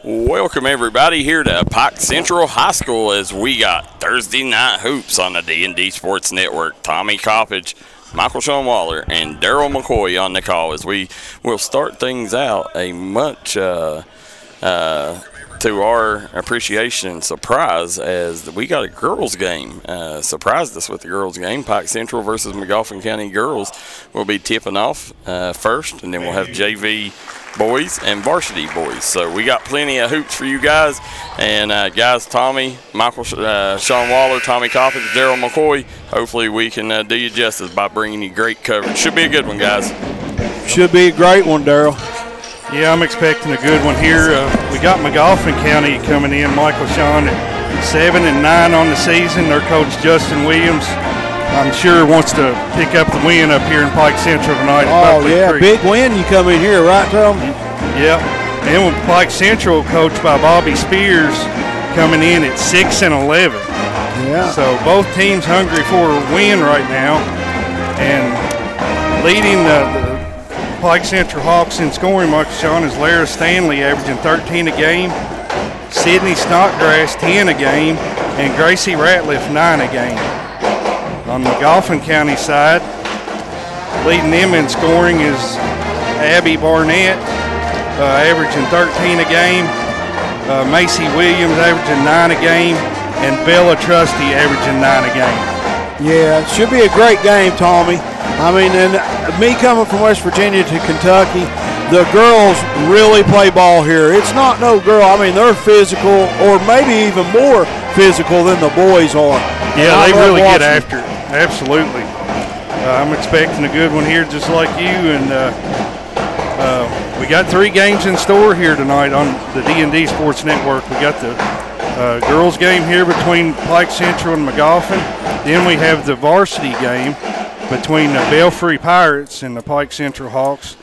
Welcome everybody here to Pike Central High School as we got Thursday Night Hoops on the D&D Sports Network. Tommy Coppage, Michael Shawn Waller, and Darryl McCoy on the call as we will start things out a much to our appreciation and surprise as we got a girls game. Surprised us with the girls game. Pike Central versus Magoffin County girls will be tipping off first, and then we'll have JV boys and varsity boys. So we got plenty of hoops for you guys. And guys, Tommy, Michael, Shawn Waller, Tommy Coppage, Darryl McCoy, hopefully we can do you justice by bringing you great coverage. Should be a good one, guys. Should be a great one, Darryl. Yeah, I'm expecting a good one here. We got Magoffin County coming in, Michael Shawn, at 7-9 on the season. Their coach, Justin Williams, I'm sure wants to pick up the win up here in Pike Central tonight. Oh, yeah, big win. You come in here, right, Tom? Yeah. And with Pike Central, coached by Bobby Spears, coming in at 6-11. Yeah. So both teams hungry for a win right now. And leading the Pike Central Hawks in scoring, Michael Shawn, is Lara Stanley, averaging 13 a game, Sydney Snodgrass 10 a game, and Gracie Ratliff 9 a game. On the Magoffin County side, leading them in scoring is Abby Barnett, averaging 13 a game, Macy Williams averaging 9 a game, and Bella Trusty averaging 9 a game. Yeah, it should be a great game, Tommy. I mean, and me coming from West Virginia to Kentucky, the girls really play ball here. It's not no girl. I mean, they're physical, or maybe even more physical than the boys are. Yeah, they really get after it. Absolutely. I'm expecting a good one here just like you, and we got 3 games in store here tonight on the D&D Sports Network. We got the girls game here between Pike Central and Magoffin. Then we have the varsity game between the Belfry Pirates and the Pike Central Hawks,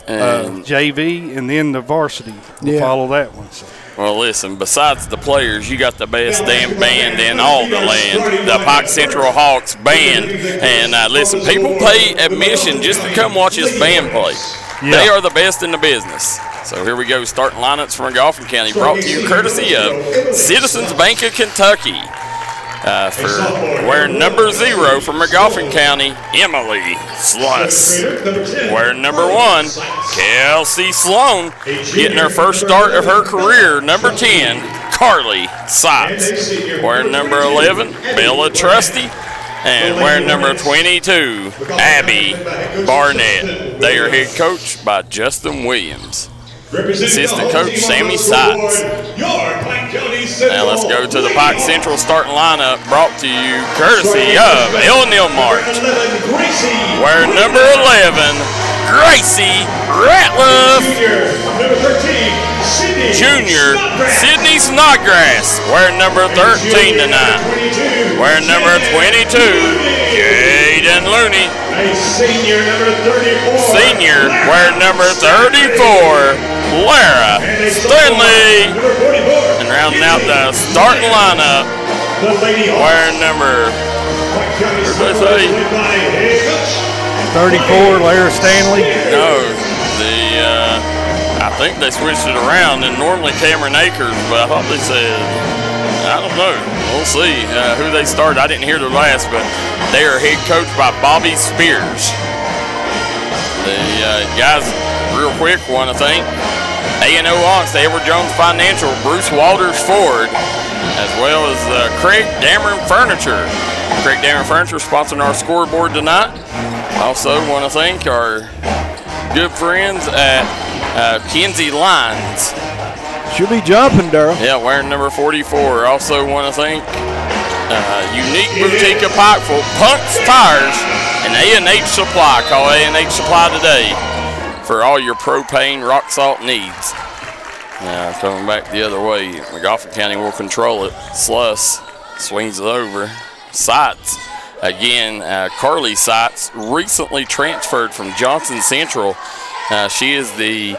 JV, and then the varsity will follow that one. So. Well, listen, besides the players, you got the best damn band in all the land, the Pike Central Hawks band. And listen, people pay admission just to come watch this band play. Yeah. They are the best in the business. So here we go, starting lineups from Magoffin County, brought to you courtesy of Citizens Bank of Kentucky. For wearing number 0 from Magoffin County, Emily Sluss. Wearing number 1, Kelsey Sloan, getting her first start of her career, number 10, Carly Sotts. Wearing number 11, Bella Trusty. And wearing number 22, Abby Barnett. They are head coached by Justin Williams. Assistant coach Sammy Sotts. Now let's go to the Pike Central starting lineup, brought to you courtesy of L&L March. Wearing number 11, Gracie Ratliff. Junior Sydney Snodgrass, wearing number 13 tonight. Wearing number 22, Jaden Looney. Senior, wearing number 34, Lara Stanley. And rounding out the starting lineup, wearing number, what did they say? 34, Lara Stanley? No, I think they switched it around, and normally Cameron Akers, but I thought they said, I don't know. We'll see who they started. I didn't hear the last, but they are head coached by Bobby Spears. The guys, real quick, want to thank A&O Ox, Edward Jones Financial, Bruce Walters Ford, as well as Craig Dameron Furniture. Craig Dameron Furniture sponsoring our scoreboard tonight. Also want to thank our good friends at Kinsey Lines. Should be jumping, Darryl. Yeah, wearing number 44. Also want to thank Unique Boutique of Pikeville, Punk's Tires, and A&H Supply. Call A&H Supply today for all your propane rock salt needs. Now coming back the other way, Magoffin County will control it. Sluss swings it over. Sotts. Again, Carly Sotts, recently transferred from Johnson Central. She is the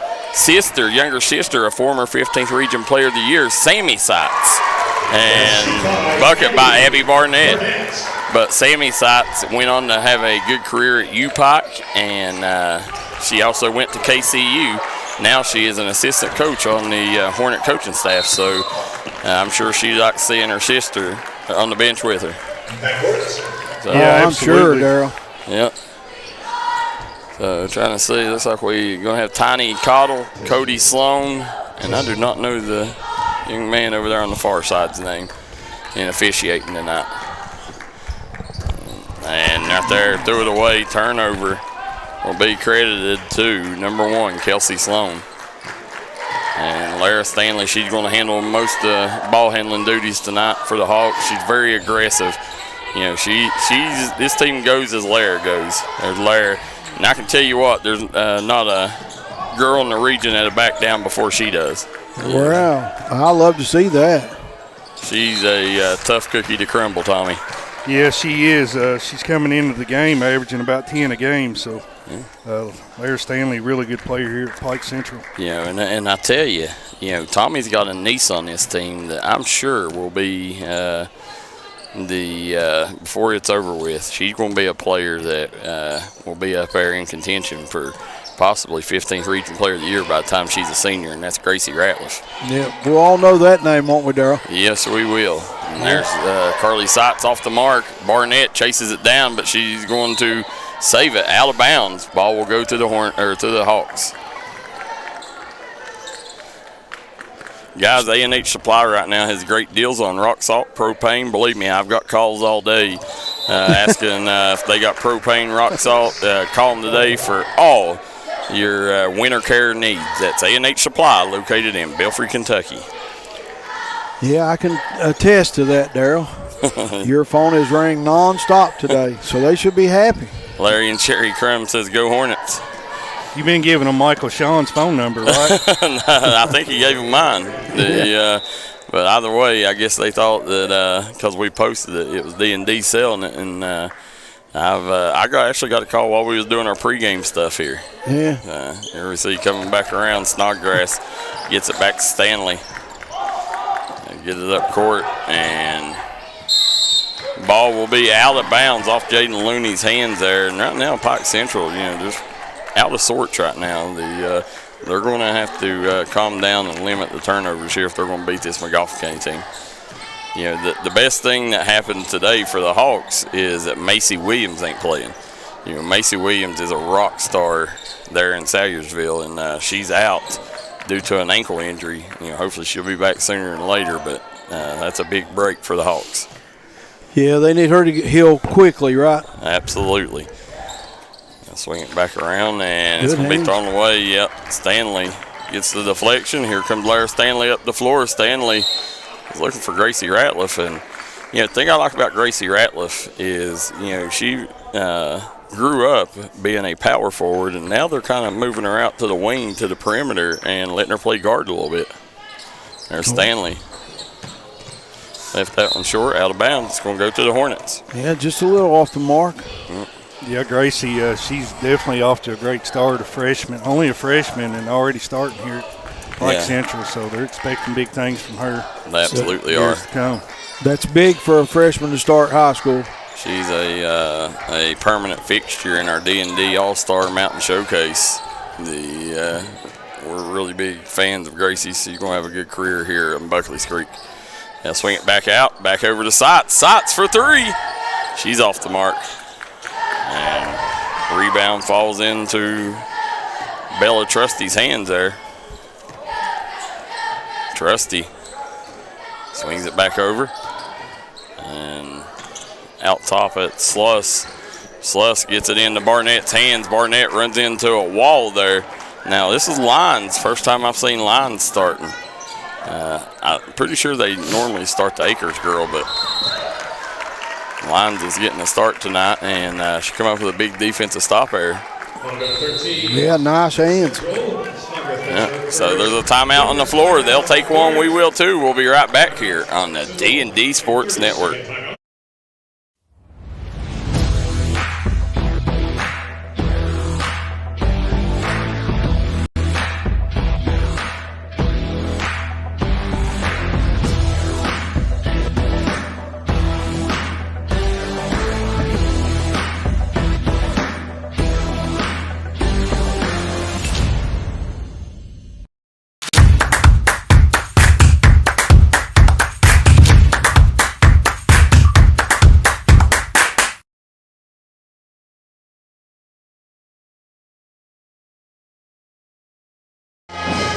younger sister of former 15th Region Player of the Year, Sammy Sotts. And bucket by Abby Barnett. But Sammy Sotts went on to have a good career at UPike, and she also went to KCU now she is an assistant coach on the Hornet coaching staff. So I'm sure she likes seeing her sister on the bench with her. So, yeah, I'm sure, Darryl. Yep. So trying to see, looks like we're going to have Tiny Cottle, Cody Sloan, and I do not know the young man over there on the far side's name, in officiating tonight. And right there, threw it away, turnover will be credited to number 1, Kelsey Sloan. And Lara Stanley, she's going to handle most of the ball handling duties tonight for the Hawks. She's very aggressive. You know, this team goes as Lara goes. There's Lara. And I can tell you what, there's not a girl in the region that'll back down before she does. Wow, I love to see that. She's a tough cookie to crumble, Tommy. Yeah, she is. She's coming into the game averaging about 10 a game. So, Lara Stanley, really good player here at Pike Central. Yeah, and I tell you, Tommy's got a niece on this team that I'm sure will be before it's over with. She's going to be a player that will be up there in contention for possibly 15th Region Player of the Year by the time she's a senior, and that's Gracie Ratliff. Yeah, we'll all know that name, won't we, Darryl? Yes, we will. And there's Carly Seitz off the mark. Barnett chases it down, but she's going to save it out of bounds. Ball will go to the Hawks. Guys, A&H Supply right now has great deals on rock salt, propane. Believe me, I've got calls all day asking if they got propane, rock salt. Call them today for all your winter care needs. That's A&H Supply, located in Belfry, Kentucky. Yeah, I can attest to that, Darryl. Your phone is ringing nonstop today, so they should be happy. Larry and Sherry Crum says, "Go Hornets." You've been giving them Michael Shawn's phone number, right? I think he gave him mine. But either way, I guess they thought that because we posted it was D&D selling it, and I actually got a call while we was doing our pregame stuff here. Yeah. Here we see coming back around, Snodgrass gets it back to Stanley. Get it up court, and ball will be out of bounds off Jaden Looney's hands there. And right now, Pike Central, just out of sorts right now. They're going to have to calm down and limit the turnovers here if they're going to beat this Magoffin County team. The best thing that happened today for the Hawks is that Macy Williams ain't playing. Macy Williams is a rock star there in Salyersville, and she's out due to an ankle injury. Hopefully she'll be back sooner than later, but that's a big break for the Hawks. Yeah, they need her to heal quickly, right? Absolutely. Swing it back around, and it's going to be thrown away. Yep, Stanley gets the deflection. Here comes Lara Stanley up the floor. Stanley is looking for Gracie Ratliff, and the thing I like about Gracie Ratliff is she grew up being a power forward, and now they're kind of moving her out to the wing, to the perimeter, and letting her play guard a little bit. There's Stanley. Left that one short, out of bounds. It's going to go to the Hornets. Yeah, just a little off the mark. Yeah, Gracie, she's definitely off to a great start, only a freshman, and already starting here at Pike Central, so they're expecting big things from her. They absolutely are. That's big for a freshman to start high school. She's a permanent fixture in our D&D All-Star Mountain Showcase. We're really big fans of Gracie, so she's going to have a good career here in Buckley's Creek. Now swing it back out, back over to Seitz. Seitz for 3. She's off the mark. And rebound falls into Bella Trusty's hands there. Trusty swings it back over. And out top at Sluss. Sluss gets it into Barnett's hands. Barnett runs into a wall there. Now this is Lyons. First time I've seen Lyons starting. I'm pretty sure they normally start the Akers girl, but Lyons is getting a start tonight, and she come up with a big defensive stop there. Yeah, nice hands. Yeah, so there's a timeout on the floor. They'll take one. We will too. We'll be right back here on the D&D Sports Network.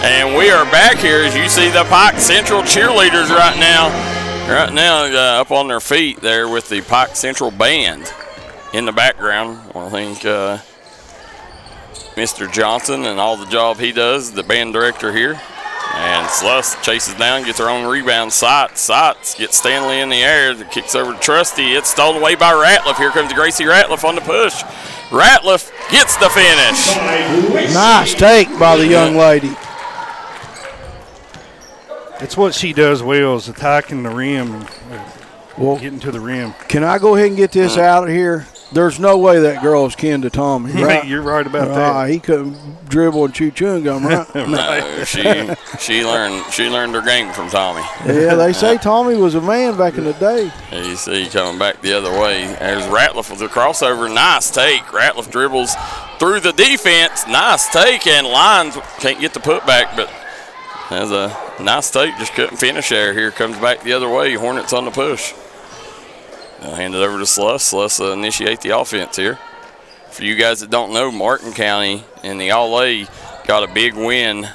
And we are back here as you see the Pike Central cheerleaders right now. Right now, up on their feet there with the Pike Central band in the background. I think Mr. Johnson and all the job he does, the band director here. And Sluss chases down, gets her own rebound. Sights gets Stanley in the air. Kicks over to Trusty. It's stolen away by Ratliff. Here comes Gracie Ratliff on the push. Ratliff gets the finish. Nice take by the young lady. It's what she does well, is attacking the rim and getting to the rim. Can I go ahead and get this out of here? There's no way that girl is kin to Tommy, right? You're right about that. He couldn't dribble and chew chewing gum, right? No, she learned her game from Tommy. Yeah, they say Tommy was a man back in the day. You see coming back the other way. There's Ratliff with the crossover. Nice take. Ratliff dribbles through the defense. Nice take, and Lyons can't get the putback, but that's a nice take. Just couldn't finish there. Here comes back the other way. Hornets on the push. I'll hand it over to Sluss. Sluss initiate the offense here. For you guys that don't know, Martin County in the All-A got a big win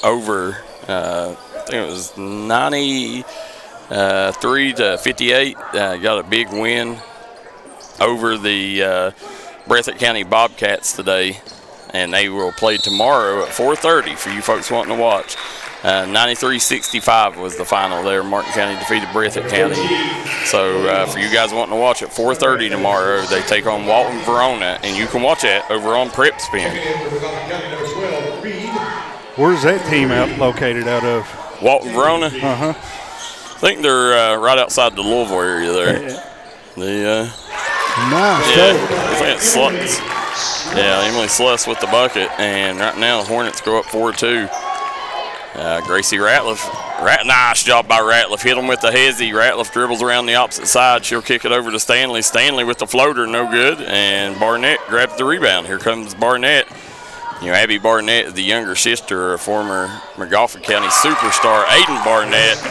over, I think it was 93 to 58. Got a big win over the Breathitt County Bobcats today, and they will play tomorrow at 4:30 for you folks wanting to watch. 93-65 was the final there. Martin County defeated Breathitt County. So for you guys wanting to watch at 4:30 tomorrow, they take on Walton Verona, and you can watch that over on Prep Spin. Where's that team located out of? Walton Verona? Uh-huh. I think they're right outside the Louisville area there. Nice. I think it's Sluss. Yeah, Emily Sluss with the bucket, and right now the Hornets go up 4-2. Gracie Ratliff, nice job by Ratliff. Hit him with the hezzy. Ratliff dribbles around the opposite side. She'll kick it over to Stanley. Stanley with the floater, no good. And Barnett grabs the rebound. Here comes Barnett. You know, Abby Barnett is the younger sister of former Magoffin County superstar Aiden Barnett.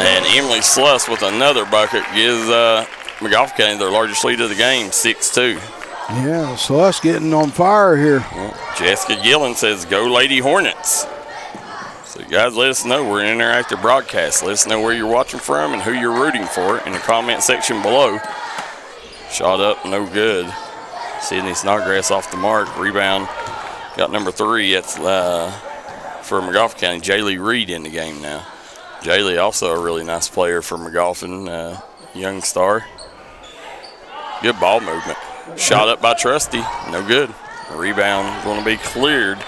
And Emily Sluss with another bucket gives Magoffin County their largest lead of the game, 6-2. Yeah, Sluss getting on fire here. Well, Jessica Gillen says, "Go Lady Hornets." So guys, let us know. We're an interactive broadcast. Let us know where you're watching from and who you're rooting for in the comment section below. Shot up, no good. Sydney Snodgrass off the mark. Rebound, got number 3. That's for Magoffin County. Jaylee Reed in the game now. Jaylee also a really nice player for Magoffin, young star. Good ball movement. Shot up by Trusty, no good. Rebound going to be cleared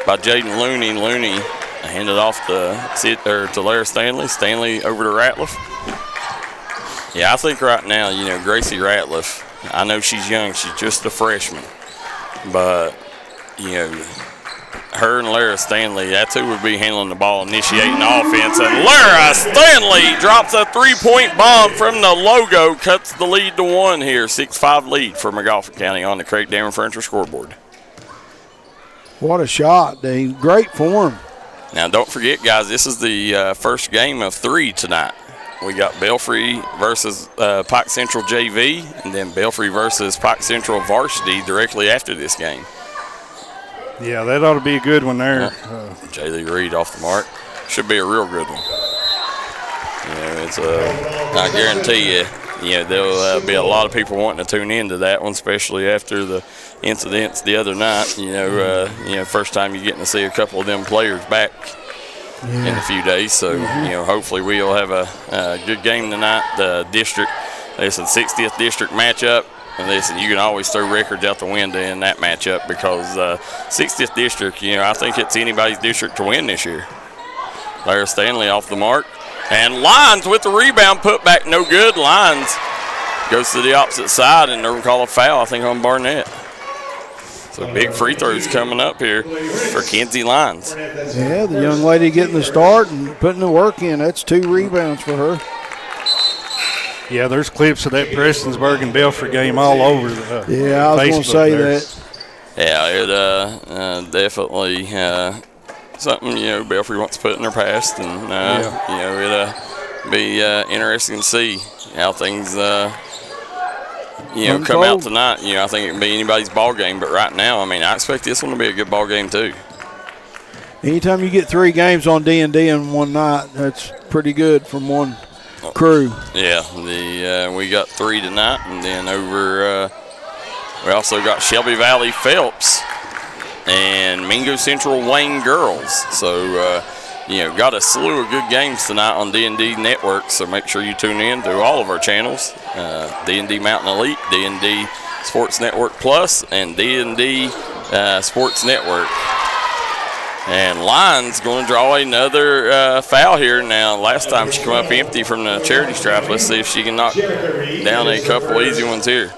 by Jaden Looney. Looney handed off to Lara Stanley. Stanley over to Ratliff. Yeah, I think right now, you know, Gracie Ratliff, I know she's young. She's just a freshman. But, you know, her and Lara Stanley, that's who would be handling the ball, initiating the offense. And Lara Stanley drops a 3-point bomb from the logo, cuts the lead to 1 here. 6-5 lead for Magoffin County on the Craig Damon Furniture scoreboard. What a shot, Dean. Great form. Now, don't forget, guys, this is the first game of 3 tonight. We got Belfry versus Pike Central JV, and then Belfry versus Pike Central Varsity directly after this game. Yeah, that ought to be a good one there. Jaylee Reed off the mark. Should be a real good one. You know, it's I guarantee you, there'll be a lot of people wanting to tune into that one, especially after the incidents the other night. First time you're getting to see a couple of them players back in a few days. So, hopefully we'll have a good game tonight. The district, it's a 60th district matchup. And listen, you can always throw records out the window in that matchup because 60th district, I think it's anybody's district to win this year. Lara Stanley off the mark. And Lyons with the rebound, put back, no good. Lyons goes to the opposite side, and they're going to call a foul, I think, on Barnett. So big free throws coming up here for Kenzie Lyons. Yeah, the young lady getting the start and putting the work in. That's 2 rebounds for her. Yeah, there's clips of that Prestonsburg and Belfry game all over the yeah, I was going to say there. That. Yeah, it definitely something, Belfry wants to put in their past. And, it'll be interesting to see how things, come out tonight. I think it can be anybody's ball game. But right now, I expect this one to be a good ball game too. Anytime you get 3 games on D&D in one night, that's pretty good from one crew. Yeah, we got 3 tonight, and then over we also got Shelby Valley Phelps and Mingo Central Wayne girls. So, got a slew of good games tonight on D&D Network, so make sure you tune in to all of our channels, D&D Mountain Elite, D&D Sports Network Plus, and D&D Sports Network. And Lyons going to draw another foul here now. Last time she came up empty from the charity stripe. Let's see if she can knock down a couple easy ones here.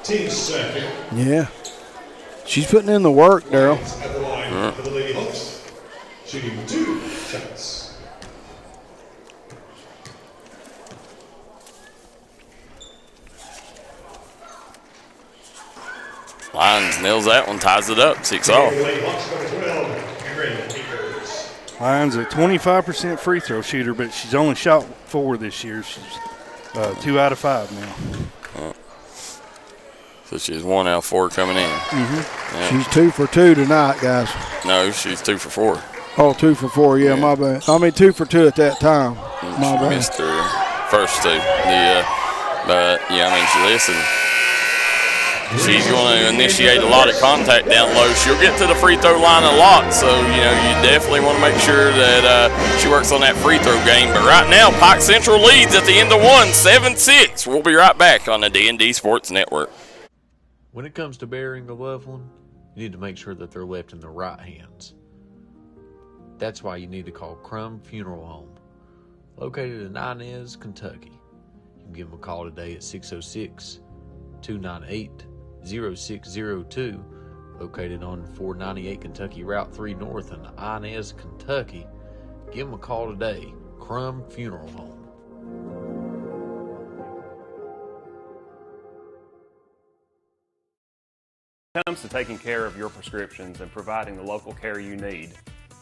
Yeah. She's putting in the work, Darryl. Lyons nails that one, ties it up, 6-all. Lyons a 25% free throw shooter, but she's only shot 4 this year. She's 2 out of 5 now. So she's 1 out of 4 coming in. Yeah. She's 2 for 2 tonight, guys. No, she's 2 for 4. Oh, 2 for 4. Yeah, my bad. I mean, 2 for 2 at that time. My bad. Missed her first 2. Listen. She's going to initiate a lot of contact down low. She'll get to the free throw line a lot, so, you definitely want to make sure that she works on that free throw game. But right now, Pike Central leads at the end of 1, 7-6. We'll be right back on the D&D Sports Network. When it comes to burying a loved one, you need to make sure that they're left in the right hands. That's why you need to call Crum Funeral Home, located in Inez, Kentucky. You can give them a call today at 606-298-0602, located on 498 Kentucky Route 3 North in Inez, Kentucky. Give them a call today, Crum Funeral Home. When it comes to taking care of your prescriptions and providing the local care you need,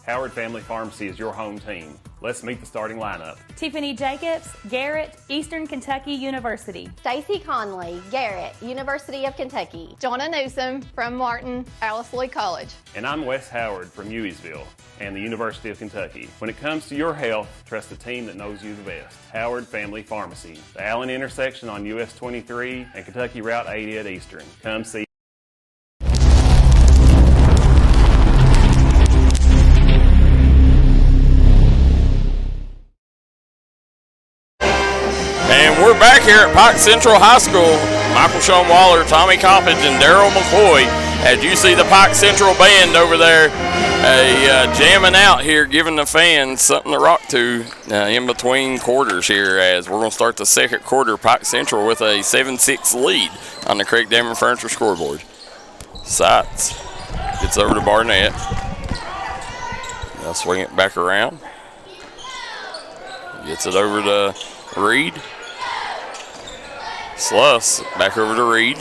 Howard Family Pharmacy is your home team. Let's meet the starting lineup. Tiffany Jacobs, Garrett, Eastern Kentucky University. Stacy Conley, Garrett, University of Kentucky. Jonna Newsom from Martin, Alice Lee College. And I'm Wes Howard from Hueysville and the University of Kentucky. When it comes to your health, trust the team that knows you the best. Howard Family Pharmacy, the Allen intersection on US 23 and Kentucky Route 80 at Eastern. Come see. We're back here at Pike Central High School. Michael Shawn Waller, Tommy Coppage, and Darryl McCoy. As you see the Pike Central band over there jamming out here, giving the fans something to rock to in between quarters here, as we're going to start the second quarter. Pike Central with a 7-6 lead on the Craig Damon Furniture scoreboard. Sights gets over to Barnett. They'll swing it back around. Gets it over to Reed. Sluss back over to Reed.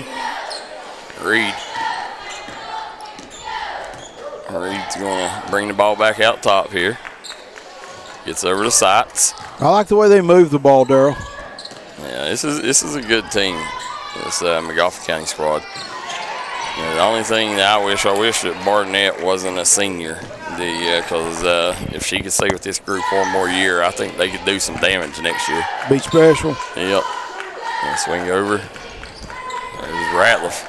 Reed's going to bring the ball back out top here. Gets over to Sights. I like the way they move the ball, Darryl. Yeah, this is a good team, this Magoffin County squad. The only thing that I wish that Barnett wasn't a senior, because if she could stay with this group one more year, I think they could do some damage next year. Be special. Yep. And swing over. There's Ratliff.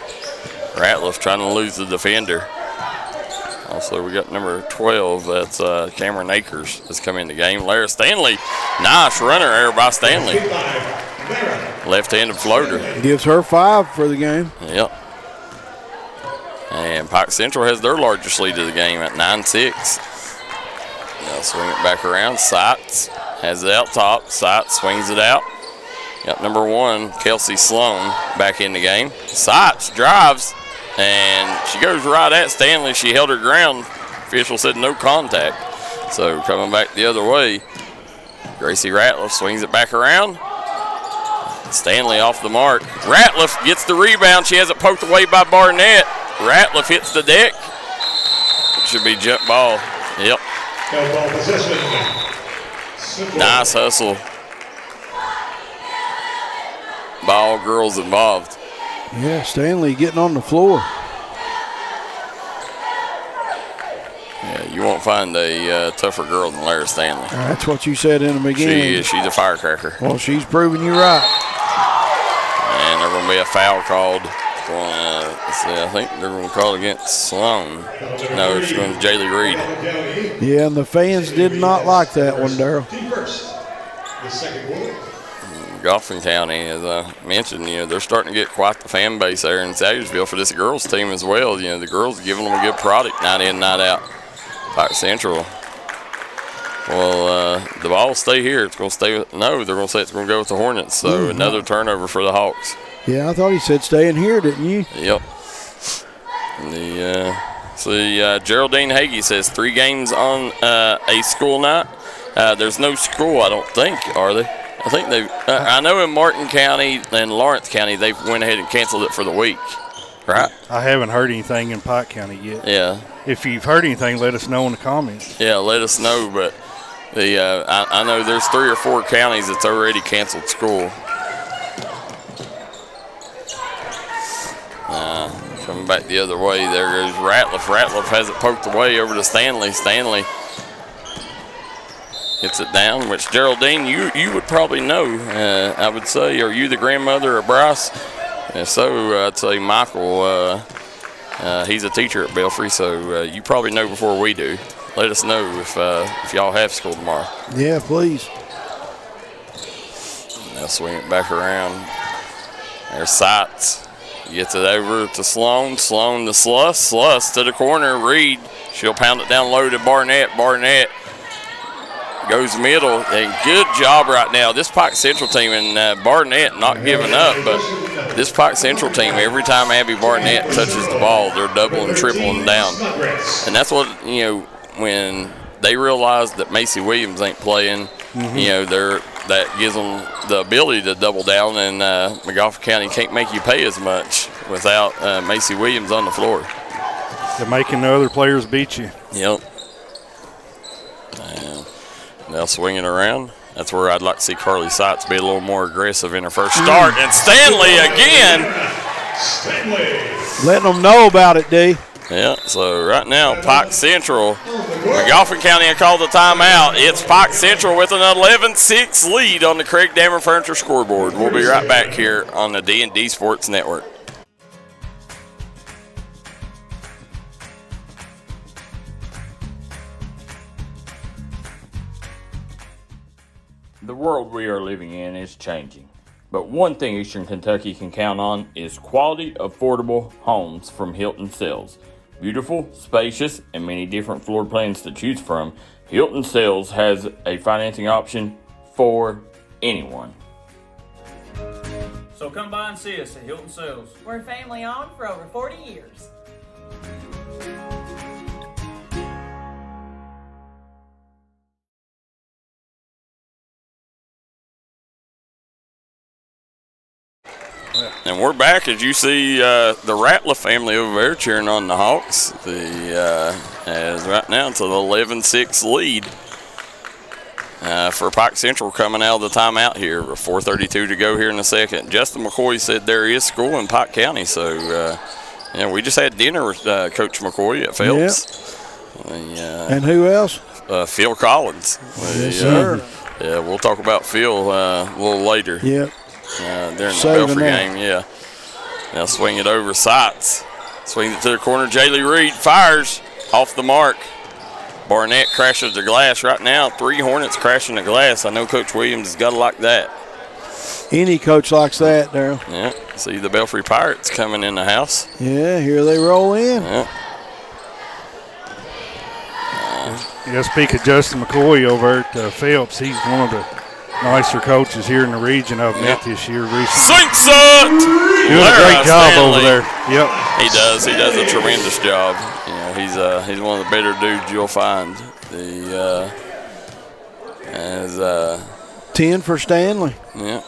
Ratliff trying to lose the defender. Also, we got number 12. That's Cameron Akers has come in the game. Lara Stanley. Nice runner error by Stanley. Left-handed floater. Gives her 5 for the game. Yep. And Pike Central has their largest lead of the game at 9-6. Now swing it back around. Sights has it out top. Sights swings it out. Got number 1, Kelsey Sloan, back in the game. Sights drives, and she goes right at Stanley. She held her ground. Official said no contact. So coming back the other way, Gracie Ratliff swings it back around. Stanley off the mark. Ratliff gets the rebound. She has it poked away by Barnett. Ratliff hits the deck. It should be jump ball. Yep. Nice hustle. By all girls involved. Yeah, Stanley getting on the floor. Yeah, You won't find a tougher girl than Lara Stanley. That's what you said in the beginning. She is. She's a firecracker. Well, she's proving you right. And there's going to be a foul called. Let's see, I think they're going to call it against Sloan. No, it's going to Jaylee Reed. Yeah, and the fans did not like that one, Darryl. Magoffin County, as I mentioned, they're starting to get quite the fan base there in Sayersville for this girls team as well. The girls are giving them a good product night in, night out. Pike Central. Well, the ball will stay here. It's going to stay with, no, they're going to say it's going to go with the Hornets. So another turnover for the Hawks. Yeah, I thought he said stay in here, didn't you? Yep. Geraldine Hagee says 3 games on a school night. There's no school, I don't think, are they? I think they. I know in Martin County and Lawrence County they've went ahead and canceled it for the week, right? I haven't heard anything in Pike County yet. Yeah. If you've heard anything, let us know in the comments. Yeah, let us know. But I know there's 3 or 4 counties that's already canceled school. Coming back the other way, there goes Ratliff. Ratliff has it poked away over to Stanley. Stanley gets it down, which Geraldine, you would probably know, I would say. Are you the grandmother of Bryce? So I'd say Michael, he's a teacher at Belfry, so you probably know before we do. Let us know if y'all have school tomorrow. Yeah, please. They'll swing it back around. There's Sights. Gets it over to Sloan. Sloan to Sluss. Sluss to the corner. Reed. She'll pound it down low to Barnett. Barnett goes middle. And good job right now. This Pike Central team, and Barnett not giving up, but this Pike Central team, every time Abby Barnett touches the ball, they're doubling, tripling down. And that's what, when they realize that Macy Williams ain't playing, that gives them the ability to double down, and Magoffin County can't make you pay as much without Macy Williams on the floor. They're making the other players beat you. Yep. And they'll swing it around. That's where I'd like to see Carly Sights be a little more aggressive in her first start. And Stanley again. Letting them know about it, D. Yeah, so right now, Pike Central, Magoffin County will call the timeout. It's Pike Central with an 11-6 lead on the Craig Dammer Furniture scoreboard. We'll be right back here on the D&D Sports Network. The world we are living in is changing. But one thing Eastern Kentucky can count on is quality, affordable homes from Hilton Sales. Beautiful, spacious, and many different floor plans to choose from, Hilton Sales has a financing option for anyone. So come by and see us at Hilton Sales. We're family owned for over 40 years. And we're back as you see the Ratliff family over there cheering on the Hawks. As right now it's an 11-6 lead for Pike Central coming out of the timeout here. 4:32 to go here in a second. Justin McCoy said there is school in Pike County, so we just had dinner with Coach McCoy at Phelps. Yep. And who else? Phil Collins. Yes, sir. Yeah, we'll talk about Phil a little later. Yep. During the Belfry game, yeah. Now swing it over Sights. Swing it to the corner. Jaylee Reed fires off the mark. Barnett crashes the glass. Right now, 3 Hornets crashing the glass. I know Coach Williams has got to like that. Any coach likes that, Darryl. Yeah. See the Belfry Pirates coming in the house. Yeah, here they roll in. Yeah. Speak of Justin McCoy over at Phelps, he's one of the nicer coaches here in the region I've met this year recently. Sinks it! Doing a great job over there. Yep. He does. He does a tremendous job. He's one of the better dudes you'll find. 10 for Stanley. Yeah.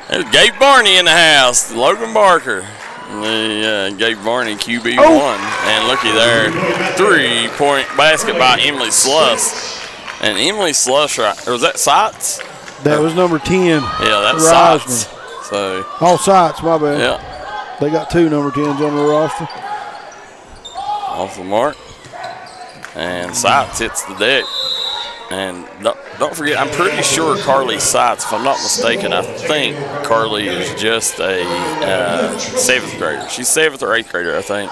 There's Gabe Barney in the house. Logan Barker. Gabe Barney, QB1. And looky there. 3-point basket by Emily Sluss. And Emily Slush, or was that Sights? That was number 10. Yeah, that's Sights. So. All Sights, my bad. Yeah. They got 2 number 10s on the roster. Off the mark. And Sights hits the deck. And don't forget, I'm pretty sure Carly Sights, if I'm not mistaken, I think Carly is just a 7th grader. She's 7th or 8th grader, I think.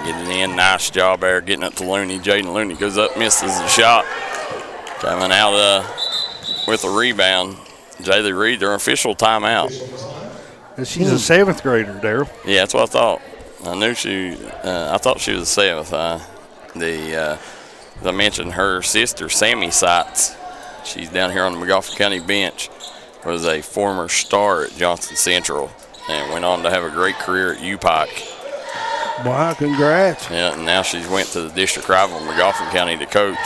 Getting in, nice job there, getting it to Looney. Jaden Looney goes up, misses the shot. Coming out with a rebound. Jaylee Reed, their official timeout. She's a 7th grader, Darryl. Yeah, that's what I thought. I knew I thought she was a 7th. As I mentioned, her sister, Sammy Sights, she's down here on the Magoffin County bench, was a former star at Johnson Central and went on to have a great career at Pike. Wow, congrats. Yeah, and now she's went to the district rival, Magoffin County, to coach.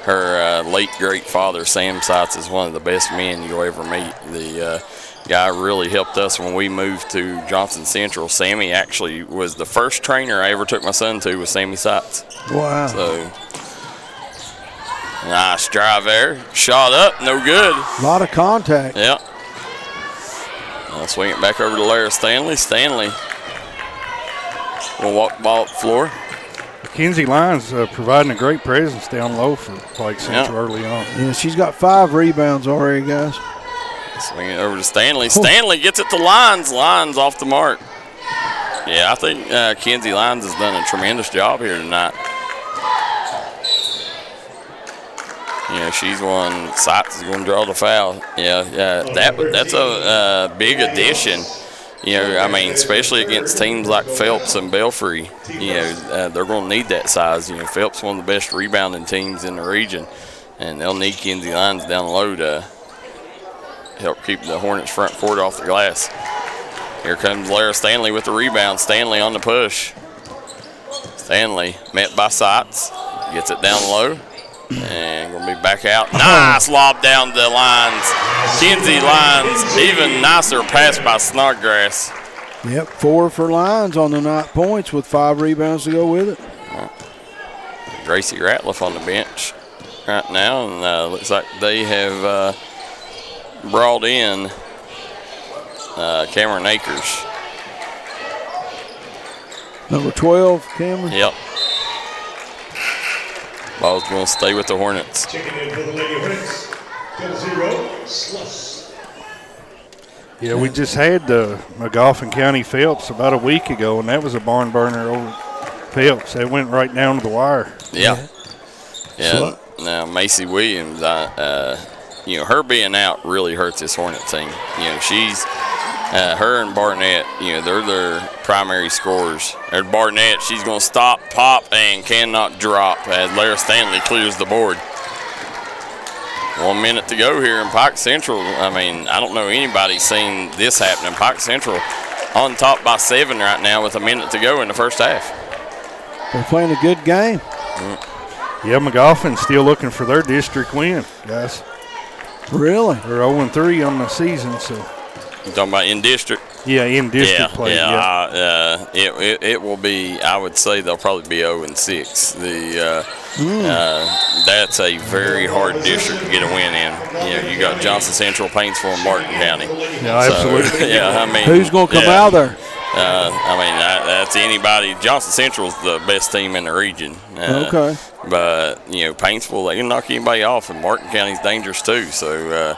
Her late great father, Sam Sights, is one of the best men you'll ever meet. The guy really helped us when we moved to Johnson Central. Sammy actually was the first trainer I ever took my son to, was Sammy Sights. Wow. So, nice drive there. Shot up, no good. A lot of contact. Yep. I'll swing it back over to Lara Stanley. Stanley will walk the ball up the floor. Mackenzie Lyons providing a great presence down low for Pike Central early on. Yeah, she's got 5 rebounds already, guys. Swing it over to Stanley. Stanley gets it to Lyons. Lyons off the mark. Yeah, I think Kenzie Lyons has done a tremendous job here tonight. Yeah, she's one. Sights is going to draw the foul. Yeah, that's a big addition. You know, I mean, especially against teams like Phelps and Belfry, you know, they're going to need that size. You know, Phelps one of the best rebounding teams in the region, and they'll need Kenzie Lyons down low to help keep the Hornets front court off the glass. Here comes Lara Stanley with the rebound. Stanley on the push. Stanley met by Sights, gets it down low, and going to be back out. Nice lob down the lines. Kenzie Lyons, even nicer pass by Snodgrass. Yep, 4 for Lyons on the night points with 5 rebounds to go with it. Gracie Ratliff on the bench right now, and looks like they have brought in Cameron Akers. Number 12, Cameron. Yep. Ball's going to stay with the Hornets. Checking in for the Lady Hornets, 0 Sluss. Yeah, we just had Magoffin County Phelps about a week ago, and that was a barn burner over Phelps. They went right down to the wire. Yeah. Yeah. Now, Macy Williams, you know, her being out really hurts this Hornet team. You know, she's her and Barnett, you know, they're their primary scorers. There's Barnett, she's going to stop, pop, and cannot drop as Lara Stanley clears the board. 1 minute to go here in Pike Central. I mean, I don't know anybody seen this happening. Pike Central on top by 7 right now with a minute to go in the first half. They're playing a good game. Yeah, Magoffin's still looking for their district win, guys. Really? They're 0-3 on the season, so. You talking about in district? Yeah, in district play. Yeah. It will be. I would say they'll probably be 0-6. That's a very hard district to get a win in. You know, you got Johnson Central, Paintsville, and Martin County. Yeah, absolutely. So, yeah, I mean, who's going to come out there? I mean, that's anybody. Johnson Central's the best team in the region. Okay. But, you know, Paintsville, they can knock anybody off, and Martin County's dangerous too. So,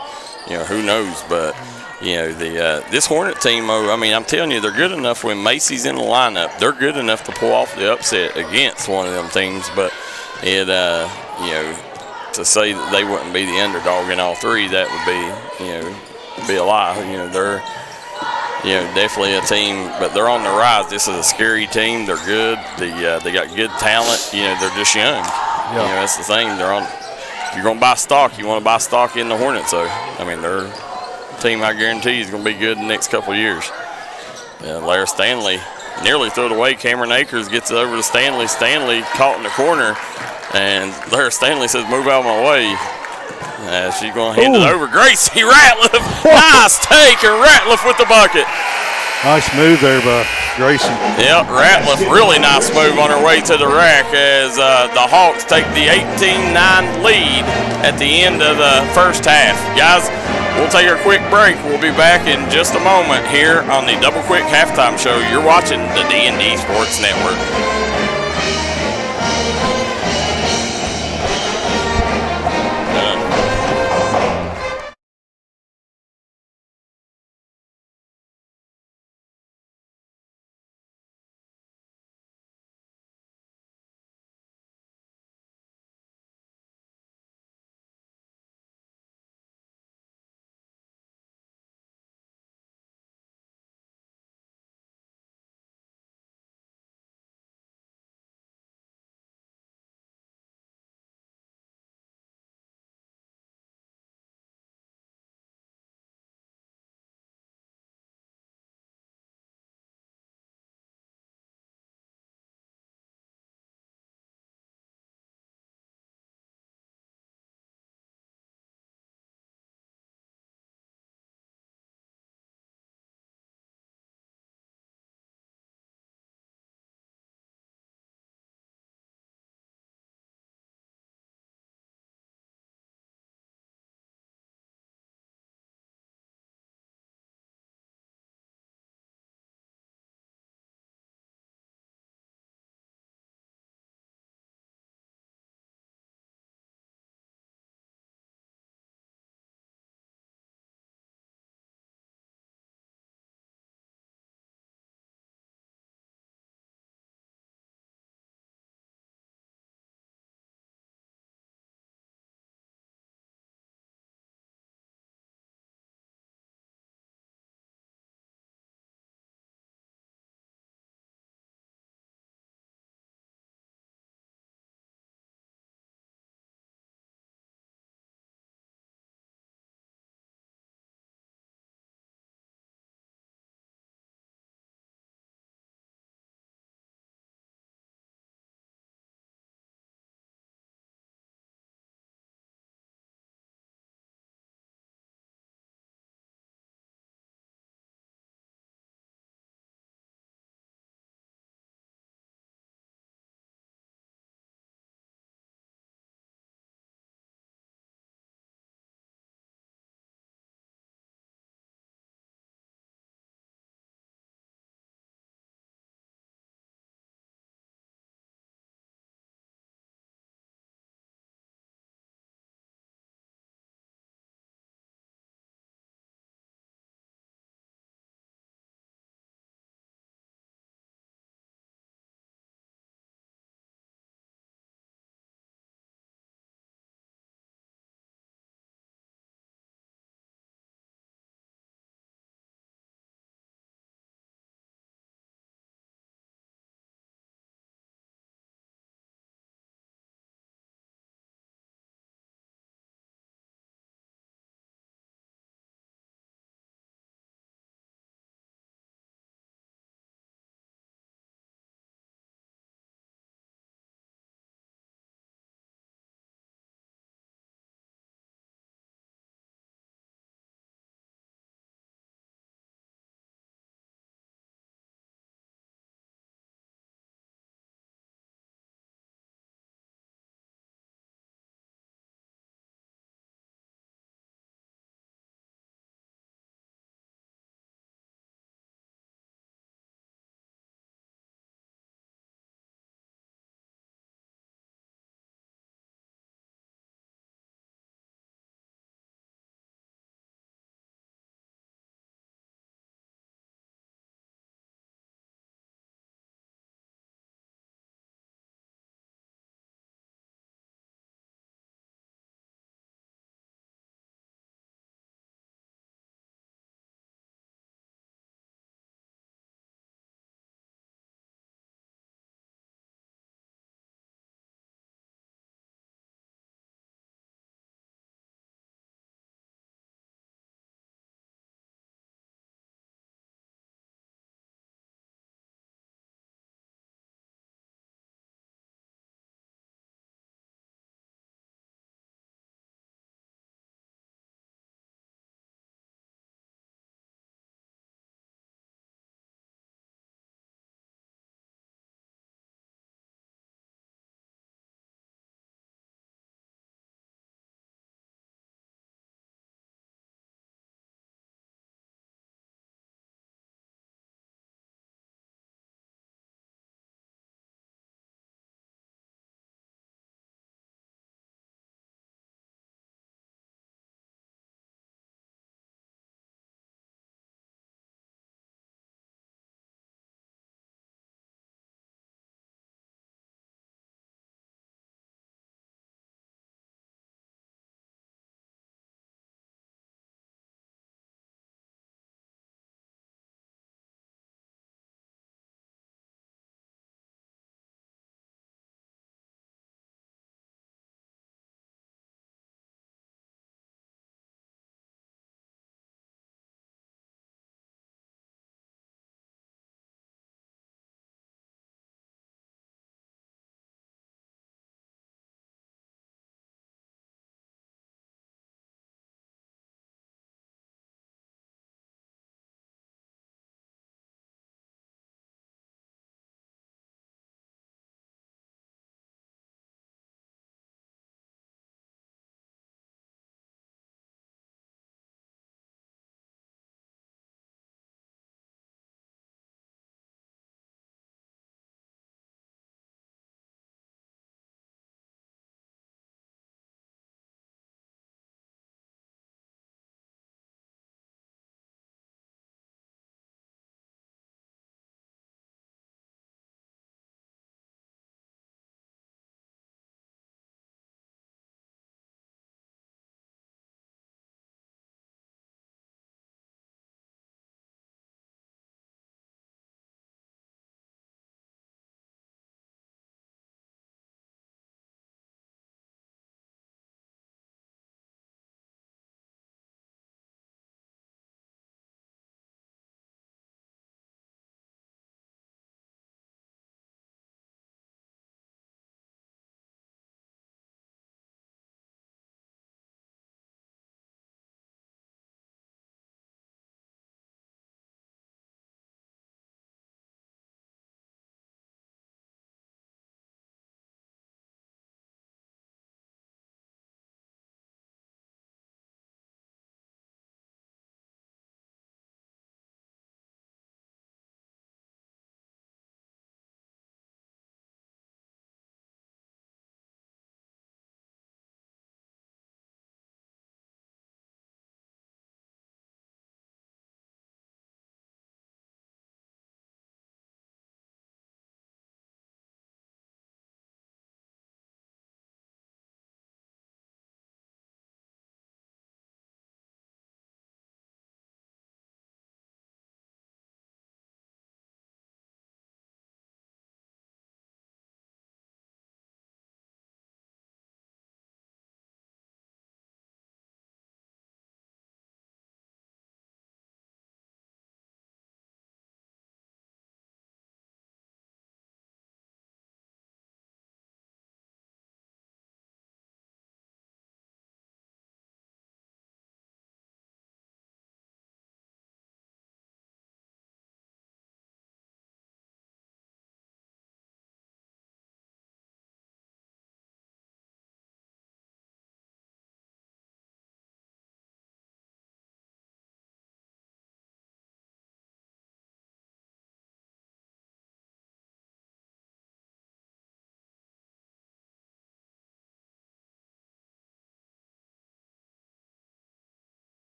you know, who knows? But, you know, this Hornet team, I mean, I'm telling you, they're good enough when Macy's in the lineup. They're good enough to pull off the upset against one of them teams. But, you know, to say that they wouldn't be the underdog in all 3, that would be, you know, be a lie. You know, they're, you know, definitely a team, but they're on the rise. This is a scary team. They're good. They got good talent. You know, they're just young. Yeah. You know, that's the thing. They're on. If you're going to buy stock, you want to buy stock in the Hornets. So, I mean, they're a team I guarantee is going to be good in the next couple of years. Lara Stanley nearly threw it away. Cameron Akers gets it over to Stanley. Stanley caught in the corner, and Lara Stanley says, "Move out of my way." She's going to hand it over. Gracie Ratliff. Nice take, and Ratliff with the bucket. Nice move there by Gracie. Yep, Ratliff, really nice move on her way to the rack as the Hawks take the 18-9 lead at the end of the first half. Guys, we'll take a quick break. We'll be back in just a moment here on the Double Quick Halftime Show. You're watching the D&D Sports Network.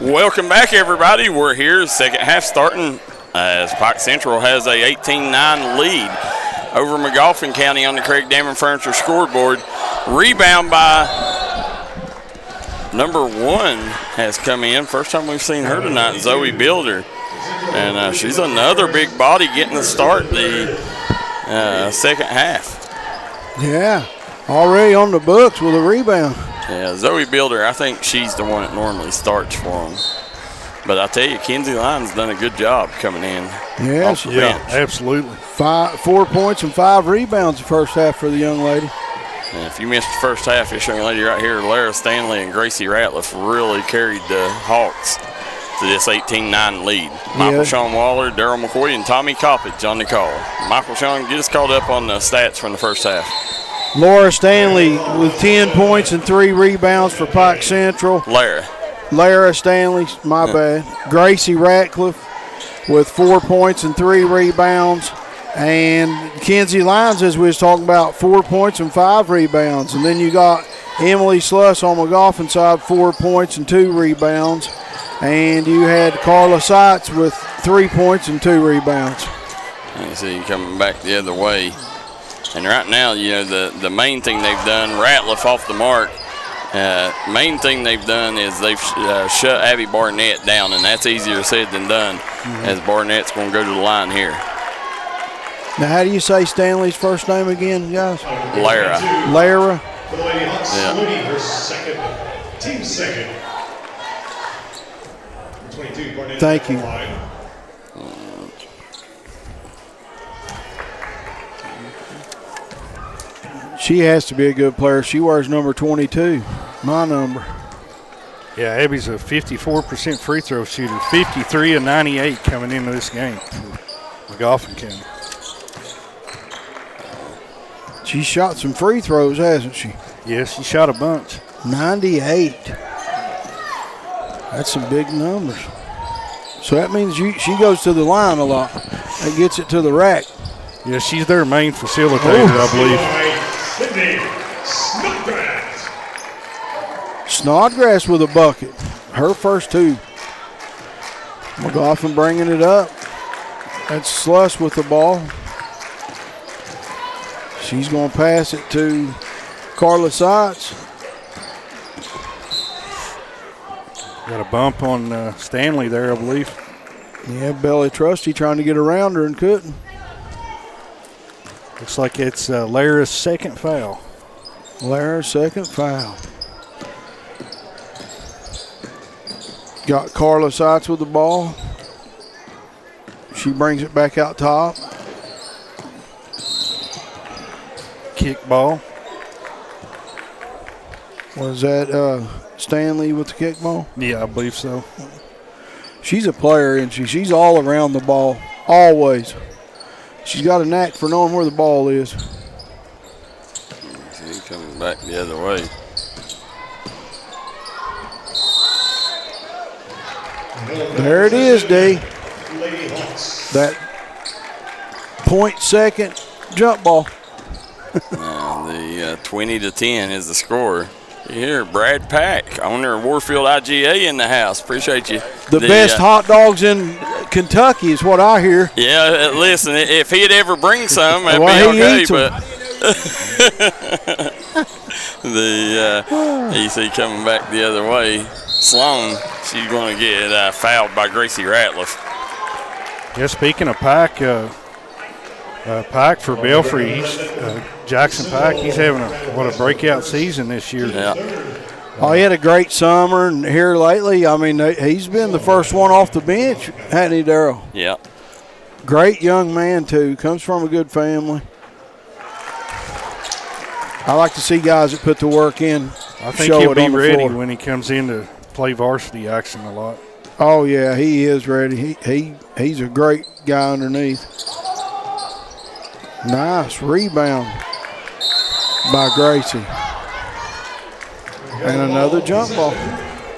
Welcome back, everybody. We're here, second half starting as Pike Central has a 18-9 lead over Magoffin County on the Craig Damon Furniture scoreboard. Rebound by number 1 has come in. First time we've seen her tonight, Zoe Builder. And she's another big body getting the start the second half. Yeah, already on the books with a rebound. Yeah, Zoe Builder, I think she's the one that normally starts for them. But I tell you, Kenzie Lyon's done a good job coming in. Yes, yeah, absolutely. 4 points and 5 rebounds the first half for the young lady. And if you missed the first half, this young lady right here, Lara Stanley and Gracie Ratliff, really carried the Hawks to this 18-9 lead. Michael Shawn Waller, Darryl McCoy, and Tommy Coppage on the call. Michael Shawn, get us caught up on the stats from the first half. Laura Stanley with 10 points and 3 rebounds for Pike Central. Lara Stanley, my bad. Gracie Ratcliffe with 4 points and 3 rebounds. And Kenzie Lyons, as we was talking about, 4 points and 5 rebounds. And then you got Emily Sluss on Magoffin side, 4 points and 2 rebounds. And you had Carla Seitz with 3 points and 2 rebounds. And you see coming back the other way. And right now, you know, the main thing they've done, Ratliff off the mark, main thing they've done is they've shut Abby Barnett down, and that's easier said than done, as Barnett's going to go to the line here. Now, how do you say Stanley's first name again, guys? Lara. Lara. For the Lady Hawks, winning her second, team second. 22, Barnett. Thank you. She has to be a good player. She wears number 22, my number. Yeah, Abby's a 54% free throw shooter, 53 of 98 coming into this game for Magoffin County. She shot some free throws, hasn't she? Yes, she shot a bunch. 98. That's some big numbers. So that means she goes to the line a lot. That gets it to the rack. Yeah, she's their main facilitator, I believe. Snodgrass with a bucket. Her first 2. Magoffin bringing it up. That's Sluss with the ball. She's going to pass it to Carla Seitz. Got a bump on Stanley there, I believe. Yeah, Belly Trusty trying to get around her and couldn't. Looks like it's Lara's second foul. Lara's second foul. Got Carla Seitz with the ball. She brings it back out top. Kick ball. Was that Stanley with the kick ball? Yeah, I believe so. She's a player, and she's all around the ball, always. She's got a knack for knowing where the ball is. He's coming back the other way. There it is, D. That 0.2 jump ball. The 20-10 is the score. Here, Brad Pack, owner of Warfield IGA in the house. Appreciate you. The best hot dogs in Kentucky is what I hear. Yeah, listen, if he'd ever bring some, that'd well, be okay. But the EC coming back the other way. Sloan, she's going to get fouled by Gracie Ratliff. Yeah, speaking of Pike, Pike for Belfry, Jackson Pike, he's having a breakout season this year. Yeah. Oh, he had a great summer, and here lately, I mean, he's been the first one off the bench, hasn't he, Darryl? Yeah. Great young man, too. Comes from a good family. I like to see guys that put the work in. I think he'll be ready when he comes in to play varsity action a lot. Oh, yeah, he is ready. He's a great guy underneath. Nice rebound by Gracie. And another jump ball.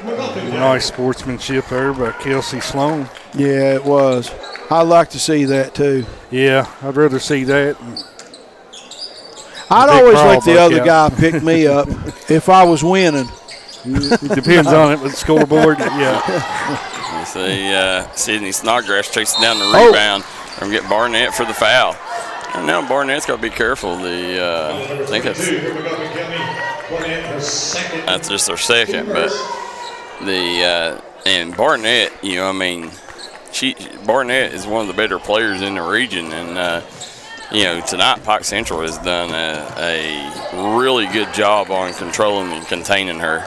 Nice sportsmanship there by Kelsey Sloan. Yeah, it was. I'd like to see that, too. Yeah, I'd rather see that. I'd always let the other guy pick me up if I was winning. It depends on it with the scoreboard. Yeah. You see Sydney Snodgrass chasing down the rebound. We're going to get Barnett for the foul. And now Barnett's got to be careful. I think that's just their second. But and Barnett, Barnett is one of the better players in the region. And, tonight Pike Central has done a really good job on controlling and containing her.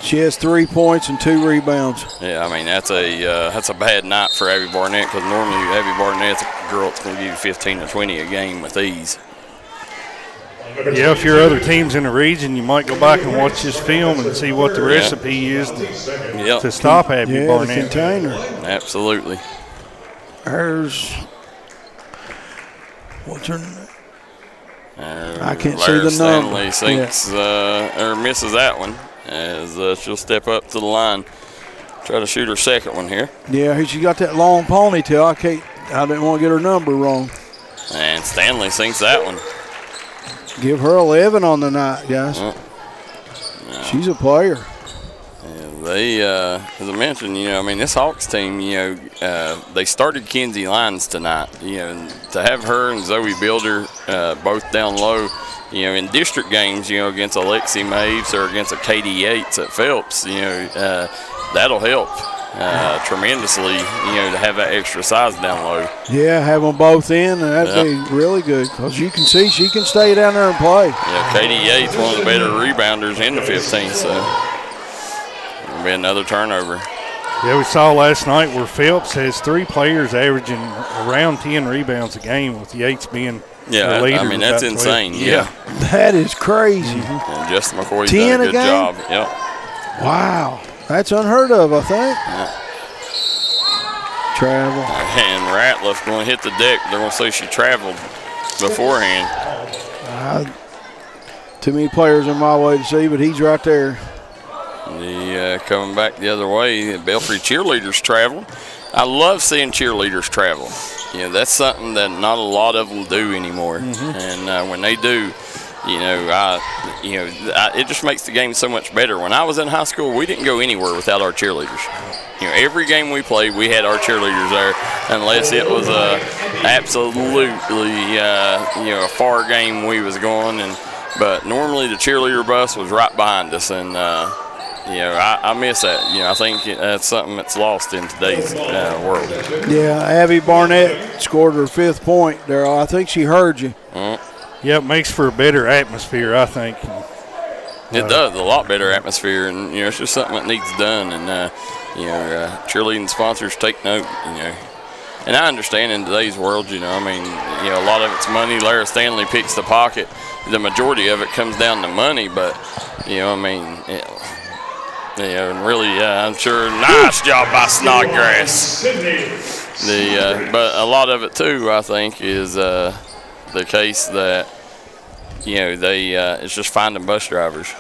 She has 3 points and 2 rebounds. Yeah, that's a bad night for Abby Barnett, because normally Abby Barnett's a girl that's going to give you 15 to 20 a game with ease. Yeah, if you're other teams in the region, you might go back and watch this film and see what the recipe is to stop Abby Barnett. The container. Absolutely. What's her name? I can't see Lara the Stanley number. sinks, or misses that one, as she'll step up to the line, try to shoot her second one here. Yeah, she got that long ponytail. I didn't want to get her number wrong. And Stanley sinks that one. Give her 11 on the night, guys. She's a player. They, as I mentioned, this Hawks team, they started Kenzie Lyons tonight. To have her and Zoe Builder both down low, in district games, against Alexi Maves or against a Katie Yates at Phelps, that'll help tremendously, to have that extra size down low. Yeah, have them both in, and that'd be really good, because you can see she can stay down there and play. Yeah, Katie Yates, one of the better rebounders in the 15, so. Be another turnover. Yeah, we saw last night where Phelps has 3 players averaging around 10 rebounds a game, with Yates being the leader. That's insane. Yeah. That is crazy. And Justin McCoy's done a good job. Yep. Wow. That's unheard of, I think. Travel. And Ratliff going to hit the deck. They're going to say she traveled beforehand. Too many players in my way to see, but he's right there. Coming back the other way, the Belfry cheerleaders travel. I love seeing cheerleaders travel. That's something that not a lot of them do anymore. And when they do, it just makes the game so much better. When I was in high school, we didn't go anywhere without our cheerleaders. Every game we played, we had our cheerleaders there, unless it was absolutely a far game we was going. But normally the cheerleader bus was right behind us, and I miss that. I think that's something that's lost in today's world. Yeah, Abby Barnett scored her 5th point, Darryl. I think she heard you. Yeah, it makes for a better atmosphere, I think. It does, a lot better atmosphere, and it's just something that needs done. And cheerleading sponsors take note. And I understand in today's world, a lot of it's money. Lara Stanley picks the pocket. The majority of it comes down to money, but and really, I'm sure, nice job by Snodgrass. But a lot of it too, I think, is the case that it's just finding bus drivers.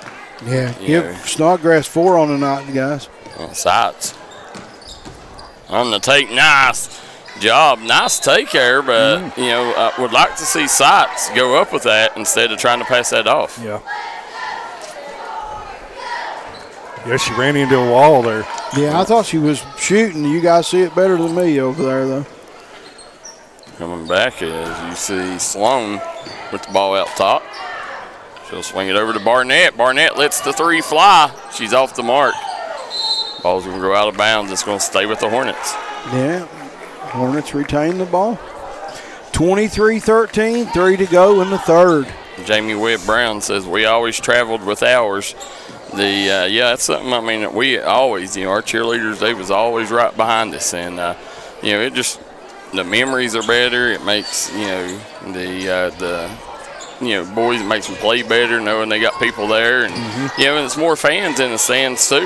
Yeah, give Snodgrass 4 on the night, guys. Sights on the take, nice job, nice take there, but I would like to see Sights go up with that instead of trying to pass that off. Yeah. Yeah, she ran into a wall there. Yeah, I thought she was shooting. You guys see it better than me over there, though. Coming back as you see Sloan with the ball out top. She'll swing it over to Barnett. Barnett lets the 3 fly. She's off the mark. Ball's going to go out of bounds. It's going to stay with the Hornets. Yeah, Hornets retain the ball. 23-13, 3 to go in the 3rd. Jamie Webb Brown says, we always traveled with ours. That's something, we always, our cheerleaders, they was always right behind us. And, it just, the memories are better. It makes, boys, it makes them play better knowing they got people there. And, and it's more fans in the stands too,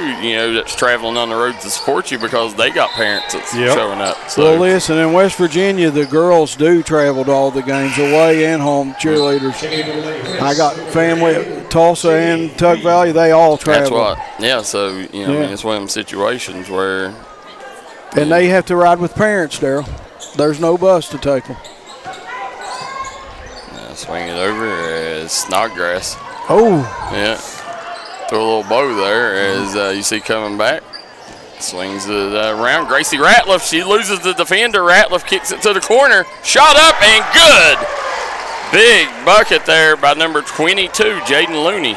that's traveling on the road to support you because they got parents that's showing up. So. Well, listen, in West Virginia, the girls do travel to all the games, away and home cheerleaders. I got family at Tulsa and Tug Valley, they all travel. That's what, so, it's one of them situations where. And they have to ride with parents, Darryl. There's no bus to take them. Swing it over as Snodgrass. Oh. Yeah. Throw a little bow there as you see coming back. Swings it around. Gracie Ratliff, she loses the defender. Ratliff kicks it to the corner. Shot up and good. Big bucket there by number 22, Jaden Looney.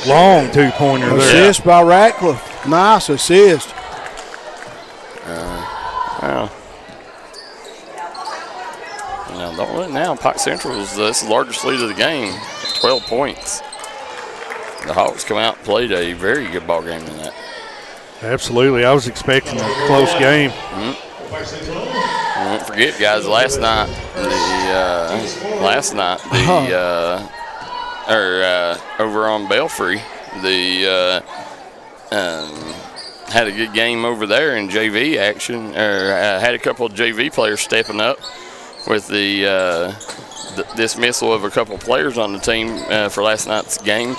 Long two-pointer there. Assist by Ratcliffe. Nice assist. Wow. Now, Pike Central's this is the largest lead of the game, 12 points. The Hawks come out and played a very good ball game in that. Absolutely. I was expecting a close game. Don't forget, guys, last night, over on Belfry, had a good game over there in JV action, had a couple of JV players stepping up with the dismissal of a couple of players on the team for last night's game.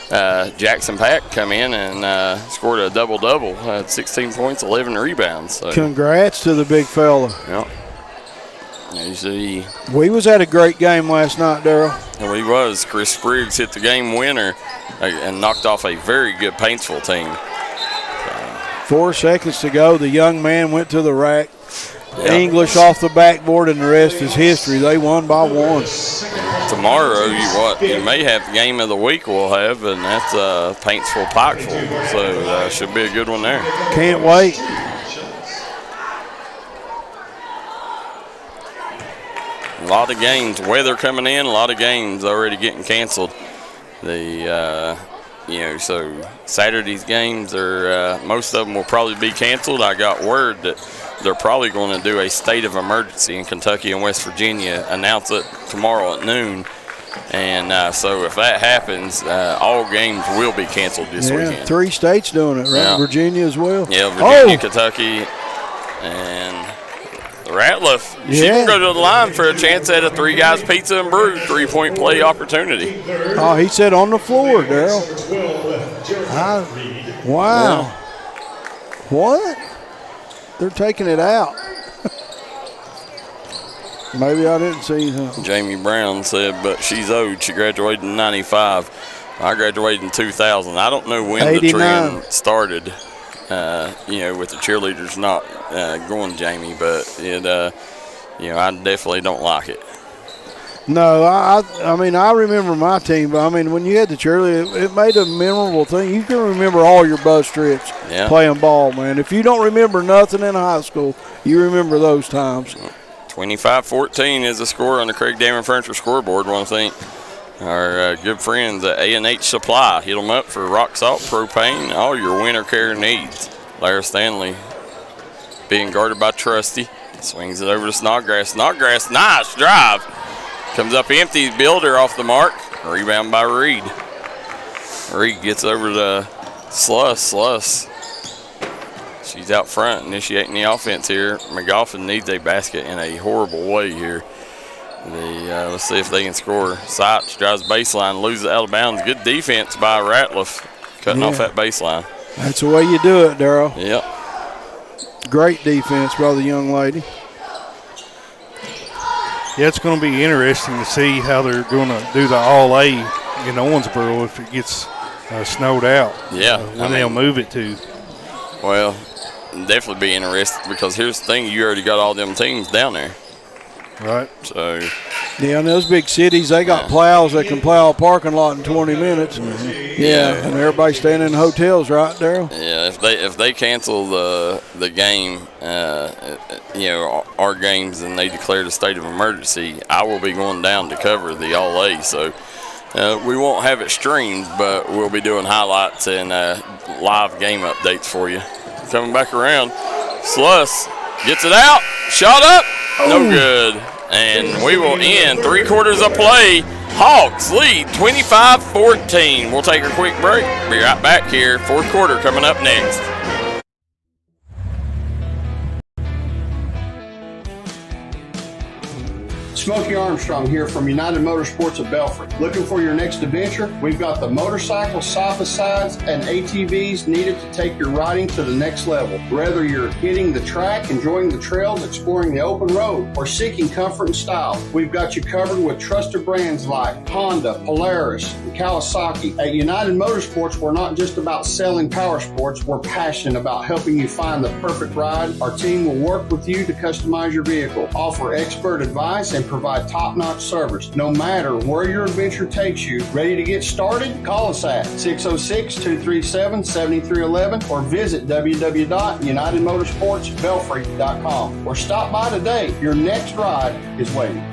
Jackson Pack come in and scored a double-double, had 16 points, 11 rebounds. So. Congrats to the big fella. Yep. You see. We was at a great game last night, Darryl. And he was. Chris Spriggs hit the game winner and knocked off a very good Paintsville team. 4 seconds to go. The young man went to the rack. Yep. English off the backboard, and the rest is history. They won by 1. Tomorrow, you may have the game of the week we'll have, and that's Paintsville Pikeville. So should be a good one there. Can't wait. A lot of games, weather coming in, a lot of games already getting canceled. So Saturday's games are most of them will probably be canceled. I got word that they're probably going to do a state of emergency in Kentucky and West Virginia, announce it tomorrow at noon. And so if that happens, all games will be canceled this weekend. 3 states doing it, right? Yeah. Virginia as well. Yeah, Virginia, Kentucky, and Ratliff. She can go to the line for a chance at a 3 Guys Pizza and Brew 3-point play opportunity. Oh, he said on the floor, Darryl. Wow. Yeah. What? They're taking it out. Maybe I didn't see something. Jamie Brown said, but she's old. She graduated in 95. I graduated in 2000. I don't know when 89. The trend started, with the cheerleaders not going Jamie, but it, I definitely don't like it. No, I remember my team, but when you had the cheerleader, it made a memorable thing. You can remember all your bus trips playing ball, man. If you don't remember nothing in high school, you remember those times. 25-14 is the score on the Craig Damon Furniture scoreboard. Want to thank our good friends at A&H Supply. Hit them up for rock salt, propane, all your winter care needs. Lara Stanley being guarded by Trusty. Swings it over to Snodgrass. Snodgrass, nice drive. Comes up empty, Builder off the mark. Rebound by Reed. Reed gets over to Sluss. She's out front initiating the offense here. Magoffin needs a basket in a horrible way here. Let's see if they can score. Sykes drives baseline, loses out of bounds. Good defense by Ratliff, cutting off that baseline. That's the way you do it, Darryl. Yep. Great defense by the young lady. Yeah, it's going to be interesting to see how they're going to do the All-A in Owensboro if it gets snowed out. Yeah. When they'll move it to. Well, definitely be interested because here's the thing. You already got all them teams down there. Right. So. Yeah, in those big cities, they got plows that can plow a parking lot in 20 minutes. Mm-hmm. Yeah, and everybody's staying in hotels, right, Darryl? Yeah, if they cancel the game, our games, and they declare the state of emergency, I will be going down to cover the All-A. So we won't have it streamed, but we'll be doing highlights and live game updates for you. Coming back around, Sluss gets it out, shot up, no good. And we will end 3 quarters of play. Hawks lead 25-14. We'll take a quick break. Be right back here. 4th quarter coming up next. Smokey Armstrong here from United Motorsports of Belfry. Looking for your next adventure? We've got the motorcycles, side-by-sides, and ATVs needed to take your riding to the next level. Whether you're hitting the track, enjoying the trails, exploring the open road, or seeking comfort and style, we've got you covered with trusted brands like Honda, Polaris, and Kawasaki. At United Motorsports, we're not just about selling power sports, we're passionate about helping you find the perfect ride. Our team will work with you to customize your vehicle, offer expert advice, and provide top-notch service. No matter where your adventure takes you, ready to get started? Call us at 606-237-7311 or visit www.unitedmotorsportsbelfry.com or stop by today. Your next ride is waiting.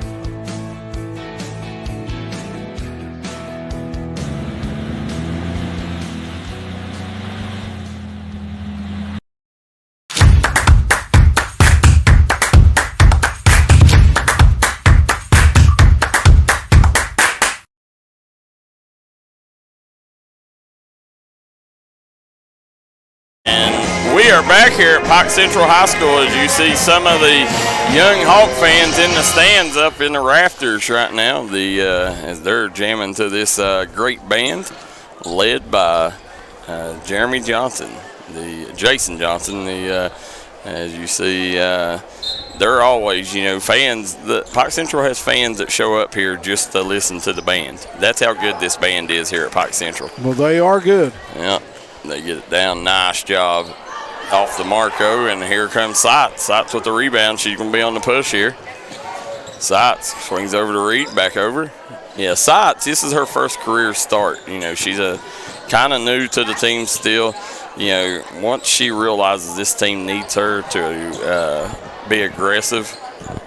We are back here at Pike Central High School as you see some of the young Hawk fans in the stands up in the rafters right now as they're jamming to this great band led by Jason Johnson. As you see, they're always, fans. Pike Central has fans that show up here just to listen to the band. That's how good this band is here at Pike Central. Well, they are good. Yeah, they get it down. Nice job. Off the Marco, and here comes Seitz. Seitz with the rebound. She's going to be on the push here. Seitz swings over to Reed, back over. Yeah, Seitz, this is her first career start. She's kind of new to the team still. Once she realizes this team needs her to be aggressive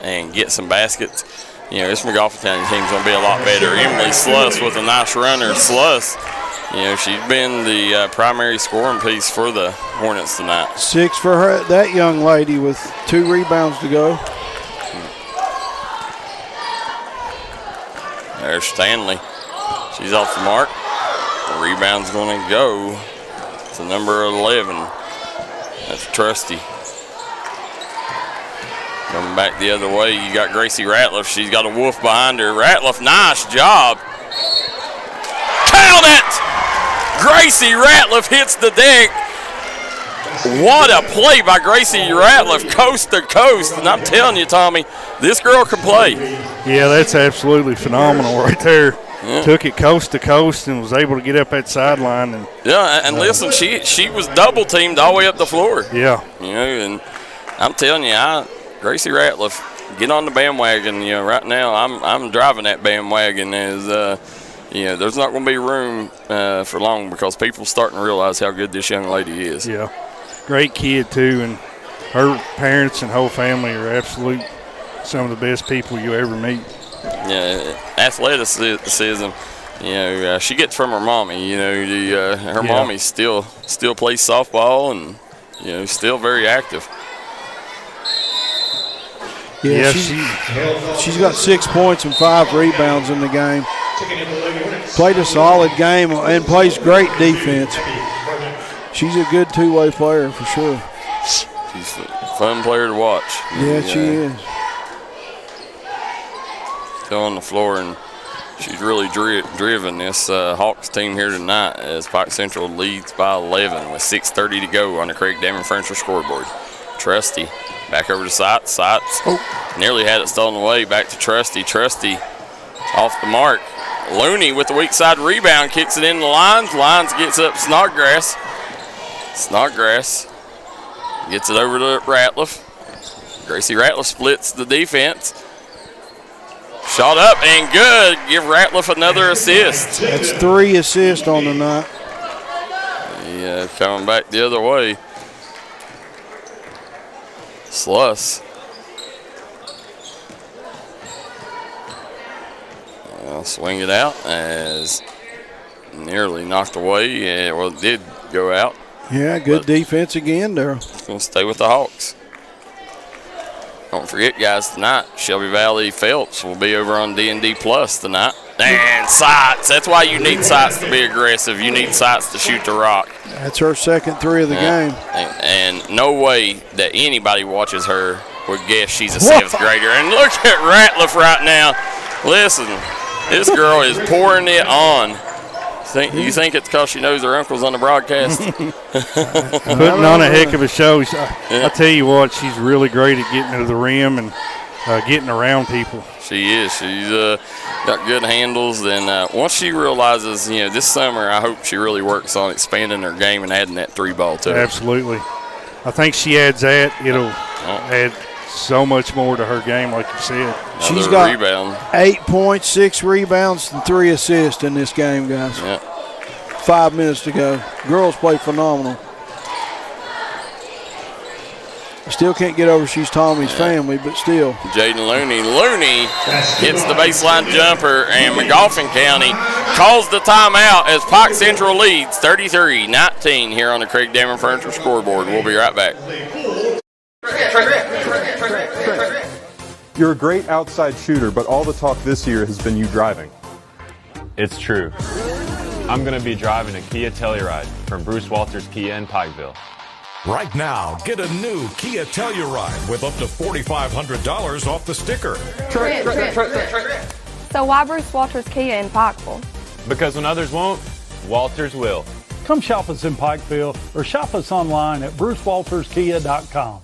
and get some baskets, this Magoffin team's going to be a lot better. Emily Sluss with a nice runner. Sluss, she's been the primary scoring piece for the Hornets tonight. 6 for her, that young lady with 2 rebounds to go. There's Stanley. She's off the mark. The rebound's going to go to number 11. That's Trusty. Coming back the other way, you got Gracie Ratliff. She's got a wolf behind her. Ratliff, nice job. Count it! Gracie Ratliff hits the deck. What a play by Gracie Ratliff, coast to coast. And I'm telling you, Tommy, this girl can play. Yeah, that's absolutely phenomenal right there. Yeah. Took it coast to coast and was able to get up that sideline. And listen, she was double teamed all the way up the floor. Yeah. And I'm telling you, Gracie Ratliff, get on the bandwagon. Right now I'm driving that bandwagon as there's not going to be room for long because people starting to realize how good this young lady is. Yeah, great kid too, and her parents and whole family are absolute some of the best people you ever meet. Yeah, athleticism. She gets from her mommy. Her mommy still plays softball and still very active. Yeah, she's got 6 points and 5 rebounds in the game. Played a solid game and plays great defense. She's a good two-way player for sure. She's a fun player to watch. Yeah, she is. Still on the floor, and she's really driven this Hawks team here tonight as Pike Central leads by 11 with 6:30 to go on the Craig Damon Furniture scoreboard. Trusty back over to Seitz. Seitz nearly had it stolen away. Back to Trusty. Trusty off the mark. Looney with the weak side rebound kicks it in the lines. Lines gets up Snodgrass. Snodgrass gets it over to Ratliff. Gracie Ratliff splits the defense. Shot up and good. Give Ratliff another assist. That's 3 assists on the night. Yeah, coming back the other way. Sluss. I'll swing it out as nearly knocked away. Yeah, well, it did go out. Yeah, good defense again, Darryl. Going to stay with the Hawks. Don't forget, guys, tonight, Shelby Valley Phelps will be over on D&D Plus tonight. And Seitz. That's why you need Seitz to be aggressive. You need Seitz to shoot the rock. That's her second 3 of the game. And no way that anybody watches her would guess she's a 7th grader. And look at Ratliff right now. Listen, this girl is pouring it on. You think it's because she knows her uncle's on the broadcast? Putting on a heck of a show. I tell you what, she's really great at getting to the rim and getting around people. She is. She's got good handles. And once she realizes, this summer, I hope she really works on expanding her game and adding that 3-ball to it. Absolutely. I think she adds that. It'll add so much more to her game, like you said. She's got 8 points, 6 rebounds, and 3 assists in this game, guys. Yeah. 5 minutes to go. Girls play phenomenal. Still can't get over she's Tommy's family, but still. Jaden Looney hits the baseline jumper, and Magoffin County calls the timeout as Pike Central leads 33-19 here on the Craig Damon Furniture scoreboard. We'll be right back. You're a great outside shooter, but all the talk this year has been you driving. It's true. I'm going to be driving a Kia Telluride from Bruce Walters Kia in Pikeville. Right now, get a new Kia Telluride with up to $4,500 off the sticker. So why Bruce Walters Kia in Pikeville? Because when others won't, Walters will. Come shop us in Pikeville or shop us online at brucewalterskia.com.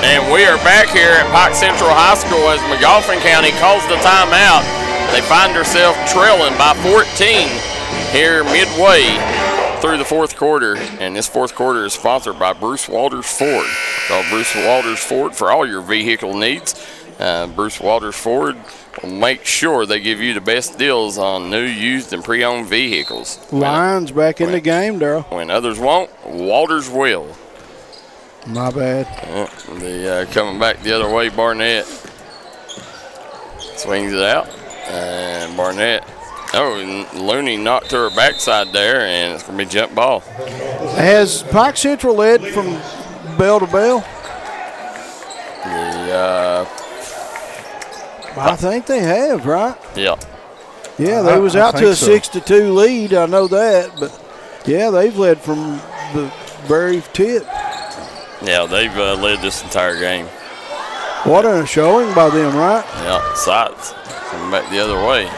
And we are back here at Pike Central High School as Magoffin County calls the timeout. They find themselves trailing by 14 here midway through the fourth quarter. And this fourth quarter is sponsored by Bruce Walters Ford. Call Bruce Walters Ford for all your vehicle needs. Bruce Walters Ford will make sure they give you the best deals on new, used, and pre-owned vehicles. Lions back in the game, Darryl. When others won't, Walters will. My bad. Coming back the other way, Barnett swings it out. And Barnett, Looney knocked to her backside there, and it's going to be jump ball. Has Pike Central led from bell to bell? I think they have, right? Yeah. Yeah, they was out to a 6-2 lead. I know that, but yeah, they've led from the very tip. Yeah, they've led this entire game. What a showing by them, right? Yeah, sides coming back the other way.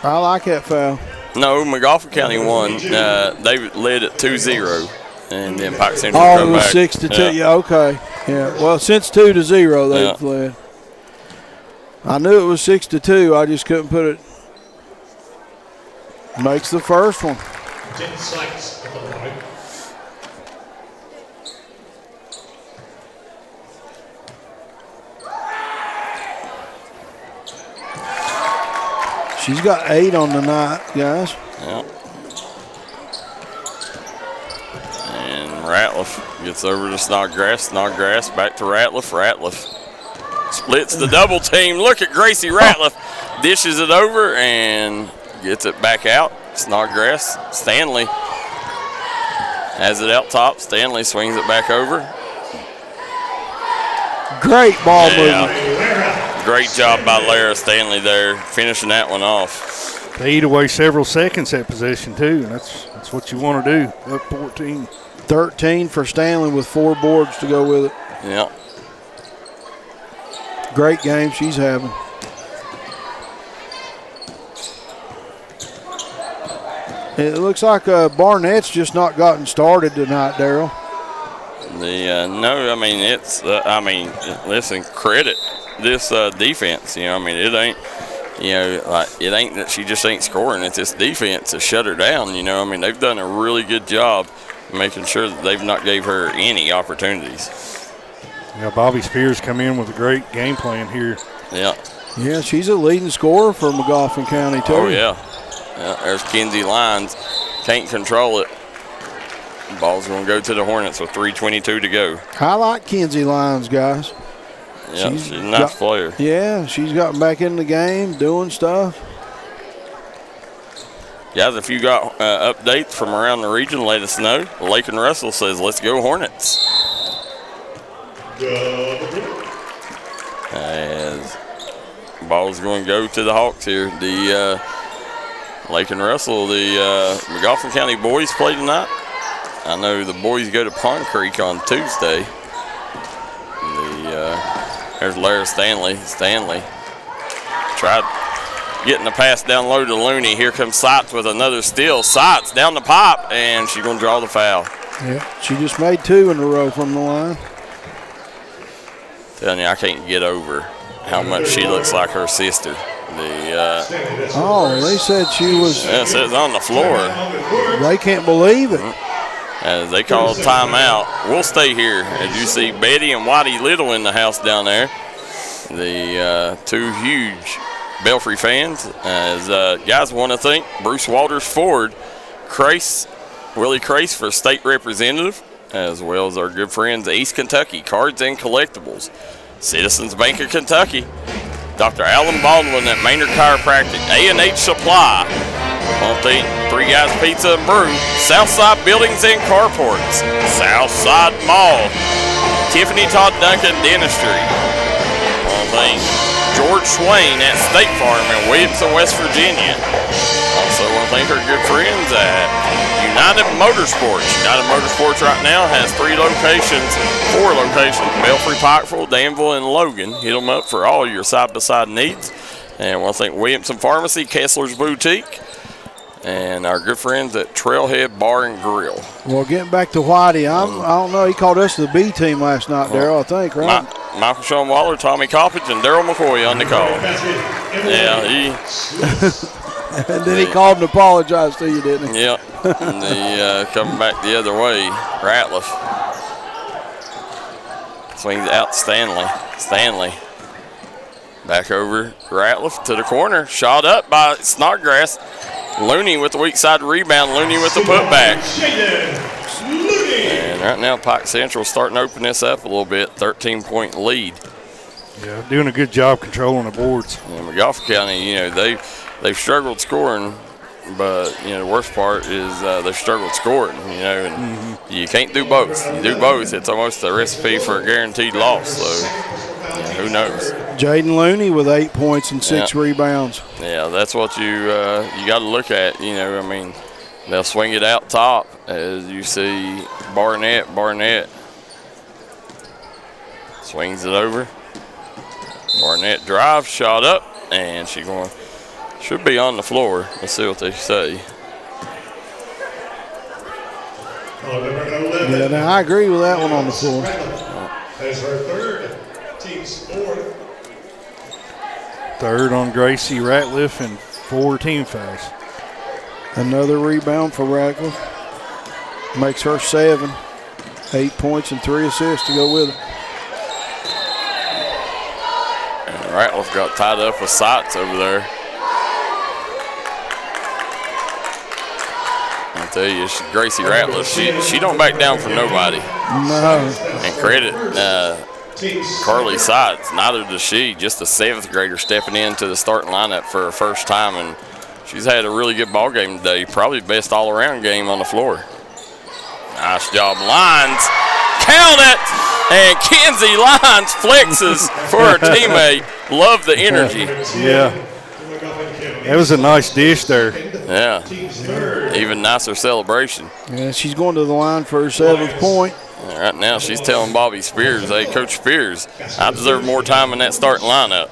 I like that foul. No, Magoffin County won. They led at 2-0, and then Pike Central come back. 6-2. Yeah, okay. Yeah. Well, since 2-0, they've led. I knew it was 6-2. I just couldn't put it. Makes the first one. 10 seconds at the line. She's got 8 on the night, guys. Yeah. And Ratliff gets over to Snodgrass. Snodgrass back to Ratliff. Ratliff splits the double team. Look at Gracie Ratliff. Dishes it over and gets it back out. Snodgrass. Stanley has it out top. Stanley swings it back over. Great ball movement. Great job by Lara Stanley there, finishing that one off. They eat away several seconds at possession, too, and that's what you want to do, up 14. 13 for Stanley with 4 boards to go with it. Yeah. Great game she's having. It looks like Barnett's just not gotten started tonight, Darryl. No, I mean, listen, credit this defense. It ain't, it ain't that she just ain't scoring. It's this defense to shut her down. They've done a really good job making sure that they've not gave her any opportunities. Yeah, Bobby Spears come in with a great game plan here. Yeah. Yeah, she's a leading scorer for Magoffin County, too. Oh, yeah. There's Kinsey Lyons. Can't control it. Ball's going to go to the Hornets with 3:22 to go. I like Kinsey Lyons, guys. Yeah, she's a nice player. Yeah, she's gotten back in the game, doing stuff. Guys, if you got updates from around the region, let us know. Lakin Russell says, let's go Hornets. As ball's going to go to the Hawks here. The Lakin Russell, the Magoffin County boys play tonight. I know the boys go to Pond Creek on Tuesday. There's Larry Stanley. Stanley tried getting the pass down low to Looney. Here comes Seitz with another steal. Seitz down the pipe, and she's going to draw the foul. Yeah, she just made 2 in a row from the line. Telling you, I can't get over how much she looks like her sister. They said she was. Yeah, it says on the floor. They can't believe it. As they call timeout. We'll stay here. As you see Betty and Whitey Little in the house down there. The 2 huge Belfry fans. As guys want to thank Bruce Walters Ford, Willie Crace for state representative, as well as our good friends East Kentucky Cards and Collectibles, Citizens Bank of Kentucky, Dr. Alan Baldwin at Maynard Chiropractic, A&H Supply, Three Guys Pizza and Brew, Southside Buildings and Carports, Southside Mall, Tiffany Todd Duncan Dentistry, George Swain at State Farm in Williamson, West Virginia. Also want to thank our good friends at United Motorsports. United Motorsports right now has 4 locations, Belfry, Pikeville, Danville, and Logan. Hit them up for all your side-by-side needs. And I want to thank Williamson Pharmacy, Kessler's Boutique, and our good friends at Trailhead Bar and Grill. Well, getting back to Whitey, I don't know. He called us the B team last night, Darryl, I think, right? Michael Shawn Waller, Tommy Coppage, and Darryl McCoy on the call. Yeah, and then he called and apologized to you, didn't he? Yeah. And coming back the other way, Ratliff swings out Stanley. Stanley back over Ratliff to the corner. Shot up by Snodgrass. Looney with the weak side rebound. Looney with the putback. And right now, Pike Central starting to open this up a little bit. 13-point lead. Yeah, doing a good job controlling the boards. And Magoffin County, they've struggled scoring, but the worst part is they've struggled scoring. And you can't do both. You do both, it's almost a recipe for a guaranteed loss. So who knows? Jaden Looney with 8 points and 6 rebounds. Yeah, that's what you got to look at. They'll swing it out top, as you see Barnett swings it over. Barnett drives, shot up, and should be on the floor. Let's see what they say. Yeah, now I agree with that one on the floor. As her third, team's 4th. Third on Gracie Ratliff and 4 team fouls. Another rebound for Ratliff. Makes her 7. 8 points and 3 assists to go with it. And Ratliff got tied up with Seitz over there. I tell you, Gracie Ratliff, she don't back down for nobody. No. And credit Carly Seitz, neither does she. Just a 7th grader stepping into the starting lineup for her first time, and she's had a really good ball game today. Probably the best all-around game on the floor. Nice job, Lyons. Count it! And Kenzie Lyons flexes for her teammate. Love the energy. Yeah. That was a nice dish there. Yeah. Even nicer celebration. Yeah, she's going to the line for her 7th point. Right now she's telling Bobby Spears, hey, Coach Spears, I deserve more time in that starting lineup.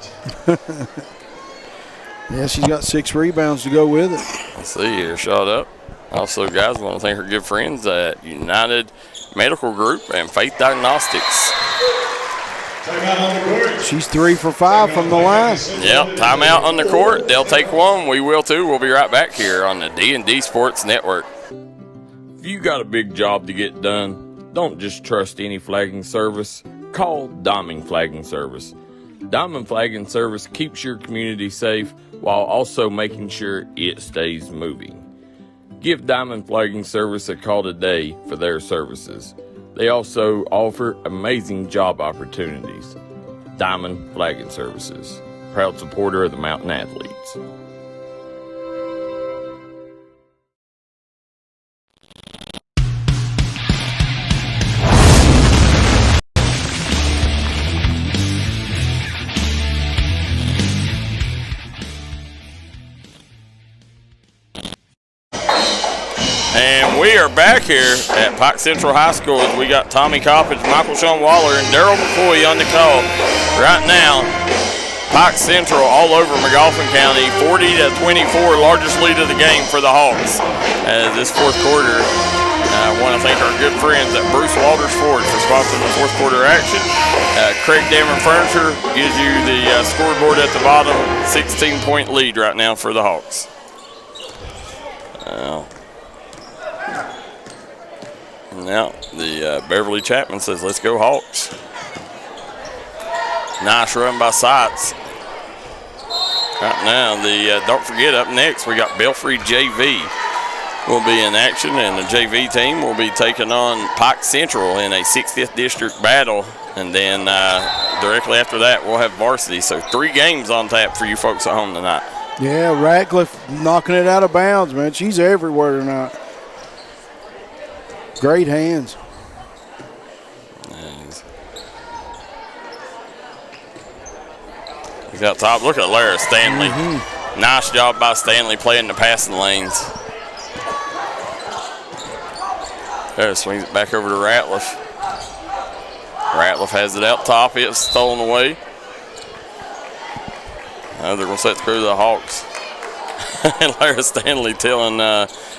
Yeah, she's got 6 rebounds to go with it. Let's see here, shot up. Also, guys, want to thank our good friends at United Medical Group and Faith Diagnostics. She's 3 for 5 from the line. Yep, timeout on the court. They'll take one. We will too. We'll be right back here on the D&D Sports Network. If you got a big job to get done, don't just trust any flagging service. Call Diamond Flagging Service. Diamond Flagging Service keeps your community safe while also making sure it stays moving. Give Diamond Flagging Service a call today for their services. They also offer amazing job opportunities. Diamond Flagging Services, proud supporter of the Mountain Athletes. are back here at Pike Central High School. We got Tommy Coppage, Michael Shawn Waller, and Darryl McCoy on the call. Right now, Pike Central all over Magoffin County, 40-24, largest lead of the game for the Hawks. This fourth quarter, I want to thank our good friends at Bruce Walters Ford for sponsoring the fourth quarter action. Craig Dameron Furniture gives you the scoreboard at the bottom. 16-point lead right now for the Hawks. Now the Beverly Chapman says, let's go Hawks. Nice run by Sites. Right now, don't forget, up next, we got Belfry JV will be in action, and the JV team will be taking on Pike Central in a 60th district battle. And then directly after that, we'll have varsity. So 3 games on tap for you folks at home tonight. Yeah, Ratcliffe knocking it out of bounds, man. She's everywhere tonight. Great hands. We got top. Look at Lara Stanley. Nice job by Stanley playing the passing lanes. There, swings it back over to Ratcliffe. Ratcliffe has it out top. It's stolen away. They're going to set the crew to the Hawks. And Lara Stanley telling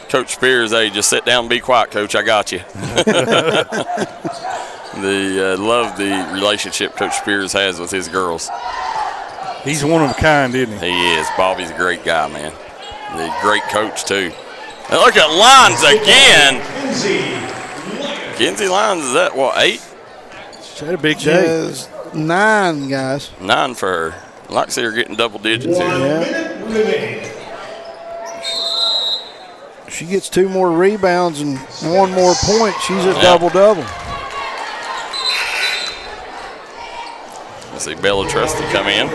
Coach Spears, hey, just sit down and be quiet, Coach. I got you. Love the relationship Coach Spears has with his girls. He's one of a kind, isn't he? He is. Bobby's a great guy, man. The great coach, too. And look at Lyons again. Kenzie Lyons, is that, what, 8? She had a big day. 9, guys. 9 for her. I'd like to see her getting double digits here. Yeah. She gets 2 more rebounds and 1 more point. She's a double-double. Let's see Bella Trusty come in.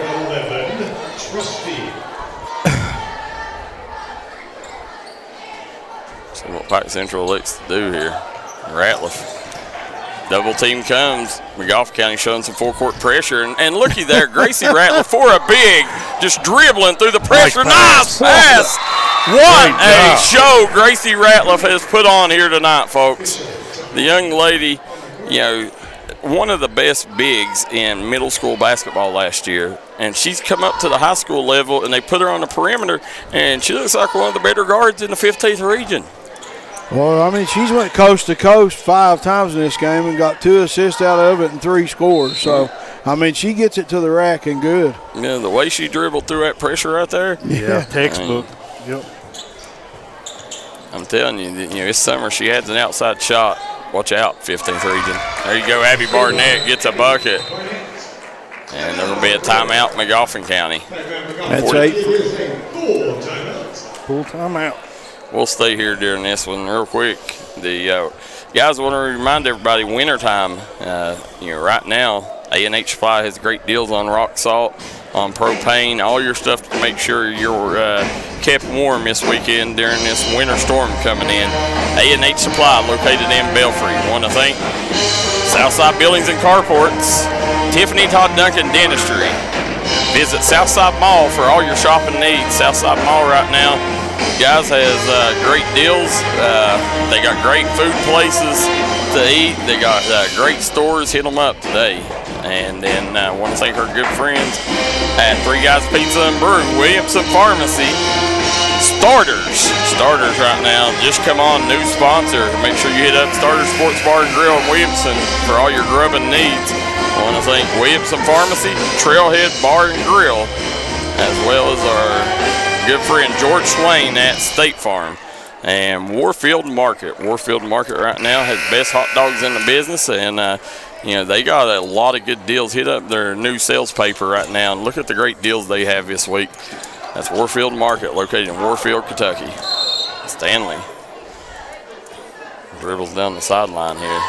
See what Pike Central looks to do here. Ratcliffe. Double team comes. Magoffin County showing some full court pressure. And looky there, Gracie Ratcliffe for a big, just dribbling through the pressure. Nice pass. What a show Gracie Ratcliffe has put on here tonight, folks. The young lady, you know, one of the best bigs in middle school basketball last year. And she's come up to the high school level, and they put her on the perimeter, and she looks like one of the better guards in the 15th region. Well, I mean, she's went coast to coast 5 times in this game and got 2 assists out of it and 3 scores. So, I mean, she gets it to the rack and good. Yeah, the way she dribbled through that pressure right there. Yeah, textbook. Yep. I'm telling you, this summer she adds an outside shot. Watch out, 15th region. There you go, Abby Barnett gets a bucket. And there's going to be a timeout, Magoffin County. That's 8. Full timeout. We'll stay here during this one real quick. The guys want to remind everybody, wintertime, right now, A&H Supply has great deals on rock salt, on propane, all your stuff to make sure you're kept warm this weekend during this winter storm coming in. A&H Supply located in Belfry. Want to thank Southside Buildings and Carports, Tiffany Todd Duncan Dentistry. Visit Southside Mall for all your shopping needs. Southside Mall right now, guys, has great deals. They got great food places to eat. They got great stores. Hit them up today. And then I want to thank our good friends at 3 Guys Pizza and Brew, Williamson Pharmacy. Starters right now. Just come on, new sponsor. Make sure you hit up Starters Sports Bar and Grill in Williamson for all your grubbing needs. I want to thank Williamson Pharmacy, Trailhead Bar and Grill, as well as our good friend George Swain at State Farm. And Warfield Market right now has best hot dogs in the business, and they got a lot of good deals. Hit up their new sales paper right now and look at the great deals they have this week. That's Warfield Market, located in Warfield, Kentucky. Stanley dribbles down the sideline here.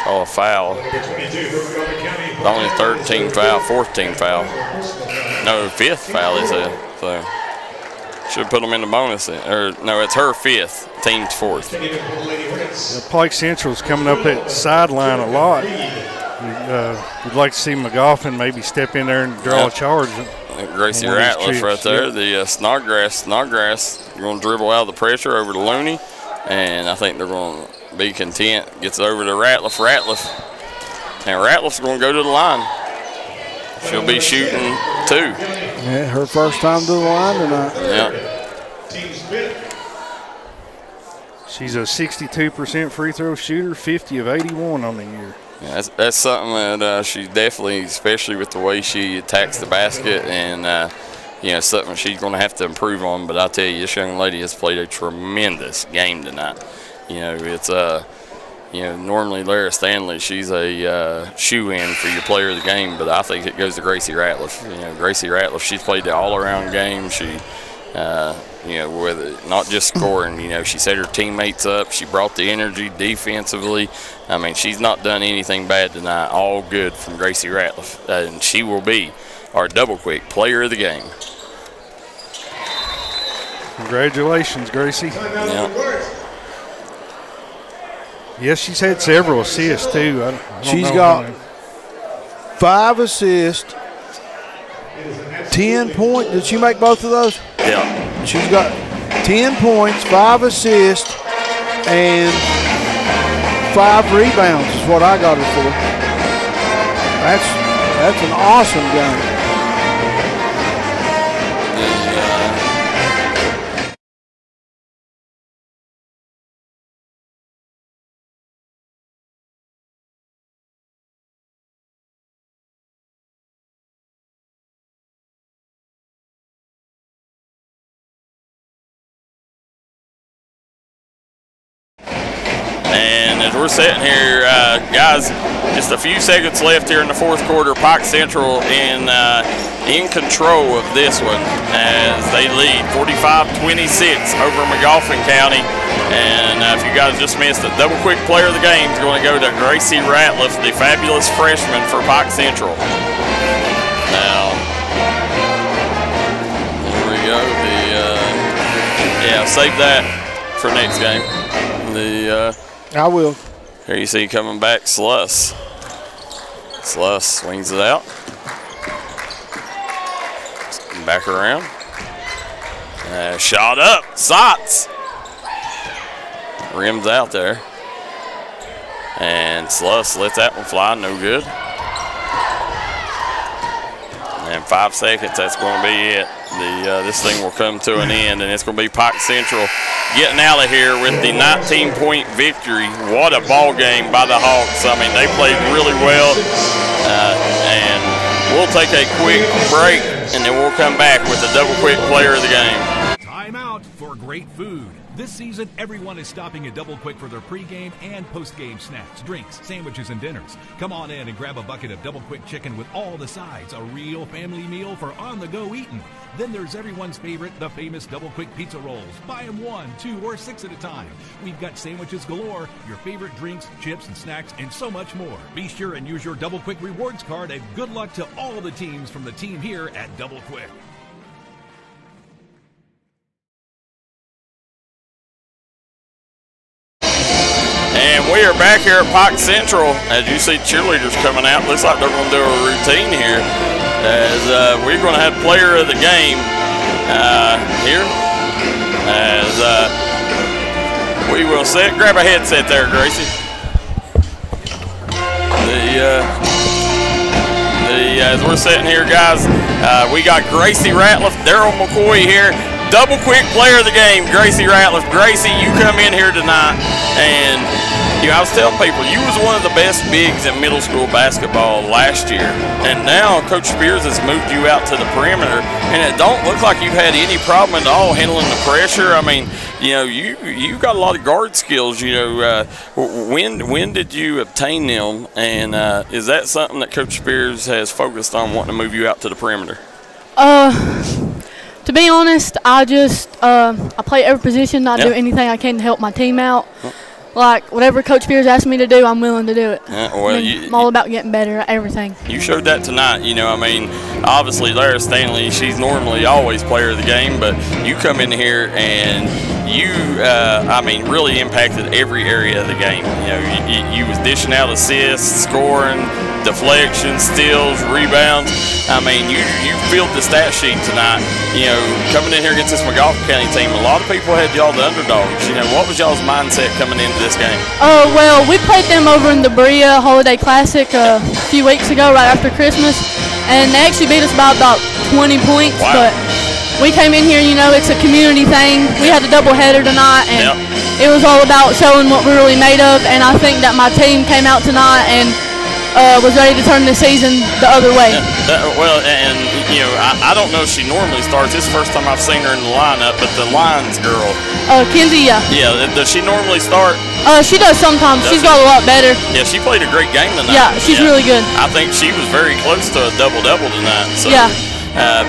Call a foul. Only 3rd team foul, 4th team foul. No, 5th foul is it. So should put them in the bonus. No, it's her 5th, team's 4th. Pike Central's coming up that sideline a lot. We'd like to see Magoffin maybe step in there and draw a charge. Gracie Ratcliffe right there. The Snodgrass. You're going to dribble out of the pressure over to Looney. and I think they're going to be content. Gets it over to Ratliff. And Ratliff's going to go to the line. She'll be shooting 2. Yeah, her first time to the line tonight. Yeah. She's a 62% free throw shooter, 50 of 81 on the year. Yeah, that's something that she definitely, especially with the way she attacks the basket, and something she's going to have to improve on. But I tell you, this young lady has played a tremendous game tonight. It's normally Lara Stanley, she's a shoe-in for your player of the game, but I think it goes to Gracie Ratliff. Gracie Ratliff, she's played the all-around game. She, with not just scoring, she set her teammates up. She brought the energy defensively. I mean, she's not done anything bad tonight. All good from Gracie Ratliff, and she will be our double quick player of the game. Congratulations, Gracie. Yeah. Yes, she's had several assists, too. She's got 5 assists, 10 points. Did she make both of those? Yeah. She's got 10 points, 5 assists, and 5 rebounds is what I got her for. That's an awesome game. And as we're sitting here, guys, just a few seconds left here in the fourth quarter. Pike Central in control of this one as they lead 45-26 over Magoffin County. And if you guys just missed it, double quick player of the game is going to go to Gracie Ratliff, the fabulous freshman for Pike Central. Now, there we go. Save that for next game. I will. Here you see coming back Sluss. Sluss swings it out. Back around. Shot up. Sots. Rims out there. And Sluss lets that one fly. No good. And 5 seconds, that's going to be it. This thing will come to an end, and it's going to be Pike Central getting out of here with the 19-point victory. What a ball game by the Hawks. I mean, they played really well. And we'll take a quick break, and then we'll come back with the double quick player of the game. Time out for great food. This season, everyone is stopping at Double Quick for their pregame and postgame snacks, drinks, sandwiches, and dinners. Come on in and grab a bucket of Double Quick chicken with all the sides, a real family meal for on-the-go eating. Then there's everyone's favorite, the famous Double Quick pizza rolls. Buy them 1, 2, or 6 at a time. We've got sandwiches galore, your favorite drinks, chips, and snacks, and so much more. Be sure and use your Double Quick rewards card, and good luck to all the teams from the team here at Double Quick. And we are back here at Pike Central. As you see cheerleaders coming out, looks like they're going to do a routine here. As we're going to have player of the game here. As we will grab a headset there, Gracie. As we're sitting here, guys, we got Gracie Ratliff, Darryl McCoy here. Double quick player of the game, Gracie Ratliff. Gracie, you come in here tonight, and I was telling people, you was one of the best bigs in middle school basketball last year, and now Coach Spears has moved you out to the perimeter, and it don't look like you've had any problem at all handling the pressure. I mean, you got a lot of guard skills. When did you obtain them, and is that something that Coach Spears has focused on, wanting to move you out to the perimeter? To be honest, I play every position. I do anything I can to help my team out. Like, whatever Coach Spears asks me to do, I'm willing to do it. I'm all about getting better at everything. You showed that tonight. Obviously, Lara Stanley, she's normally always player of the game, but you come in here and you, really impacted every area of the game. You was dishing out assists, scoring, deflections, steals, rebounds. I mean, you filled the stat sheet tonight. You know, coming in here against this Magoffin County team, a lot of people had y'all the underdogs. You know, what was y'all's mindset coming into this game? Well, we played them over in the Berea Holiday Classic a few weeks ago, right after Christmas, and they actually beat us by about 20 points. Wow. But we came in here, you know, it's a community thing. We had a doubleheader tonight, and it was all about showing what we're really made of. And I think that my team came out tonight and was ready to turn the season the other way. Well, and you know, I don't know if she normally starts. This is the first time I've seen her in the lineup, but the Lions girl. Kinsey, yeah. Yeah, does she normally start? She does sometimes. She's got a lot better. Yeah, she played a great game tonight. Yeah, she's really good. I think she was very close to a double-double tonight. So. Yeah.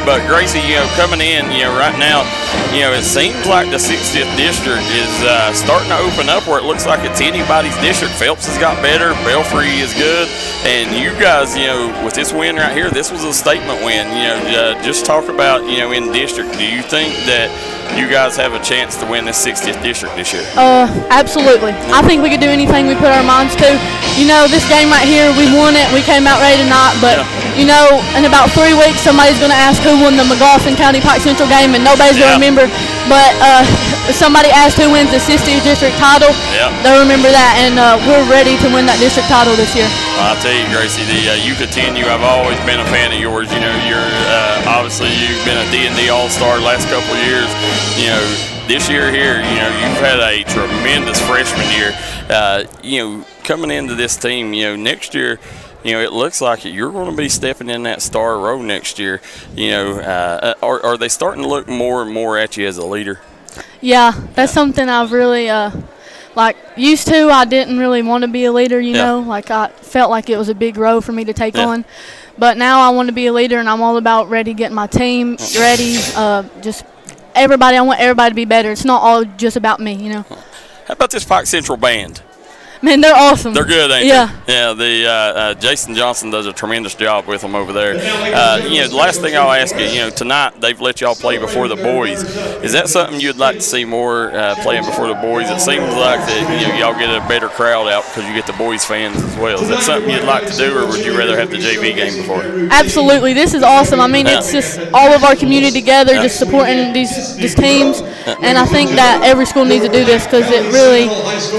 But Gracie, you know, coming in, you know, right now, you know, it seems like the 60th district is starting to open up where it looks like it's anybody's district. Phelps has got better, Belfry is good, and you guys, you know, with this win right here, this was a statement win. You know, just talk about, you know, in district. Do you think that you guys have a chance to win this 60th district this year? Absolutely. I think we could do anything we put our minds to. You know, this game right here, we won it. We came out ready tonight, but you know, in about 3 weeks, somebody's going to ask who won the Magoffin County Pike Central game, and nobody's going to remember. But if somebody asked who wins the 60th district title, they'll remember that, and we're ready to win that district title this year. Well, I'll tell you, Gracie, you continue. I've always been a fan of yours. You know, you're obviously you've been a D&D All-Star the last couple of years. You know, this year here, you know, you've had a tremendous freshman year. You know, coming into this team, you know, next year, you know, it looks like you're going to be stepping in that star row next year. You know, are they starting to look more and more at you as a leader? Yeah, that's something I've really used to. I didn't really want to be a leader, you know. Like, I felt like it was a big role for me to take on. But now I want to be a leader, and I'm all about ready, getting my team ready. Just everybody, I want everybody to be better. It's not all just about me, you know. How about this Pike Central band? Man, they're awesome. They're good, ain't they? Yeah, the Jason Johnson does a tremendous job with them over there. You know, the last thing I'll ask you, you know, tonight they've let y'all play before the boys. Is that something you'd like to see more playing before the boys? It seems like that, you know, y'all get a better crowd out because you get the boys fans as well. Is that something you'd like to do, or would you rather have the JV game before? Absolutely. This is awesome. I mean, it's just all of our community together, just supporting these teams, and I think that every school needs to do this because it really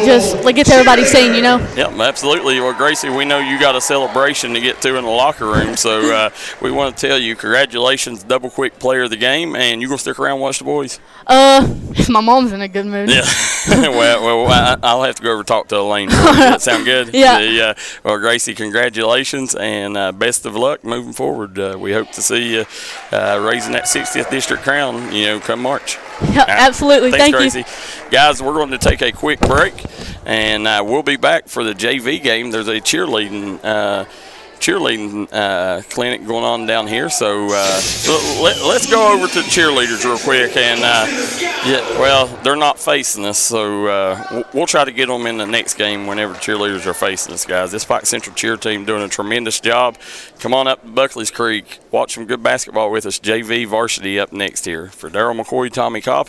just gets everybody seen, you know? Yep, absolutely. Well, Gracie, we know you got a celebration to get to in the locker room, so we want to tell you congratulations, double quick player of the game, and you going to stick around and watch the boys? If my mom's in a good mood. Yeah. well, I'll have to go over and talk to Elaine. Does that sound good? Yeah. Well, Gracie, congratulations, and best of luck moving forward. We hope to see you raising that 60th district crown, you know, come March. Yeah, absolutely. Thanks, Thank Gracie. you. Guys, we're going to take a quick break, and we'll be back for the JV game. There's a cheerleading clinic going on down here, so let's go over to the cheerleaders real quick. And they're not facing us, so we'll try to get them in the next game whenever the cheerleaders are facing us, guys. This Pike Central cheer team doing a tremendous job. Come on up to Buckley's Creek, watch some good basketball with us. JV varsity up next here. For Darryl, McCoy, Tommy Coppage,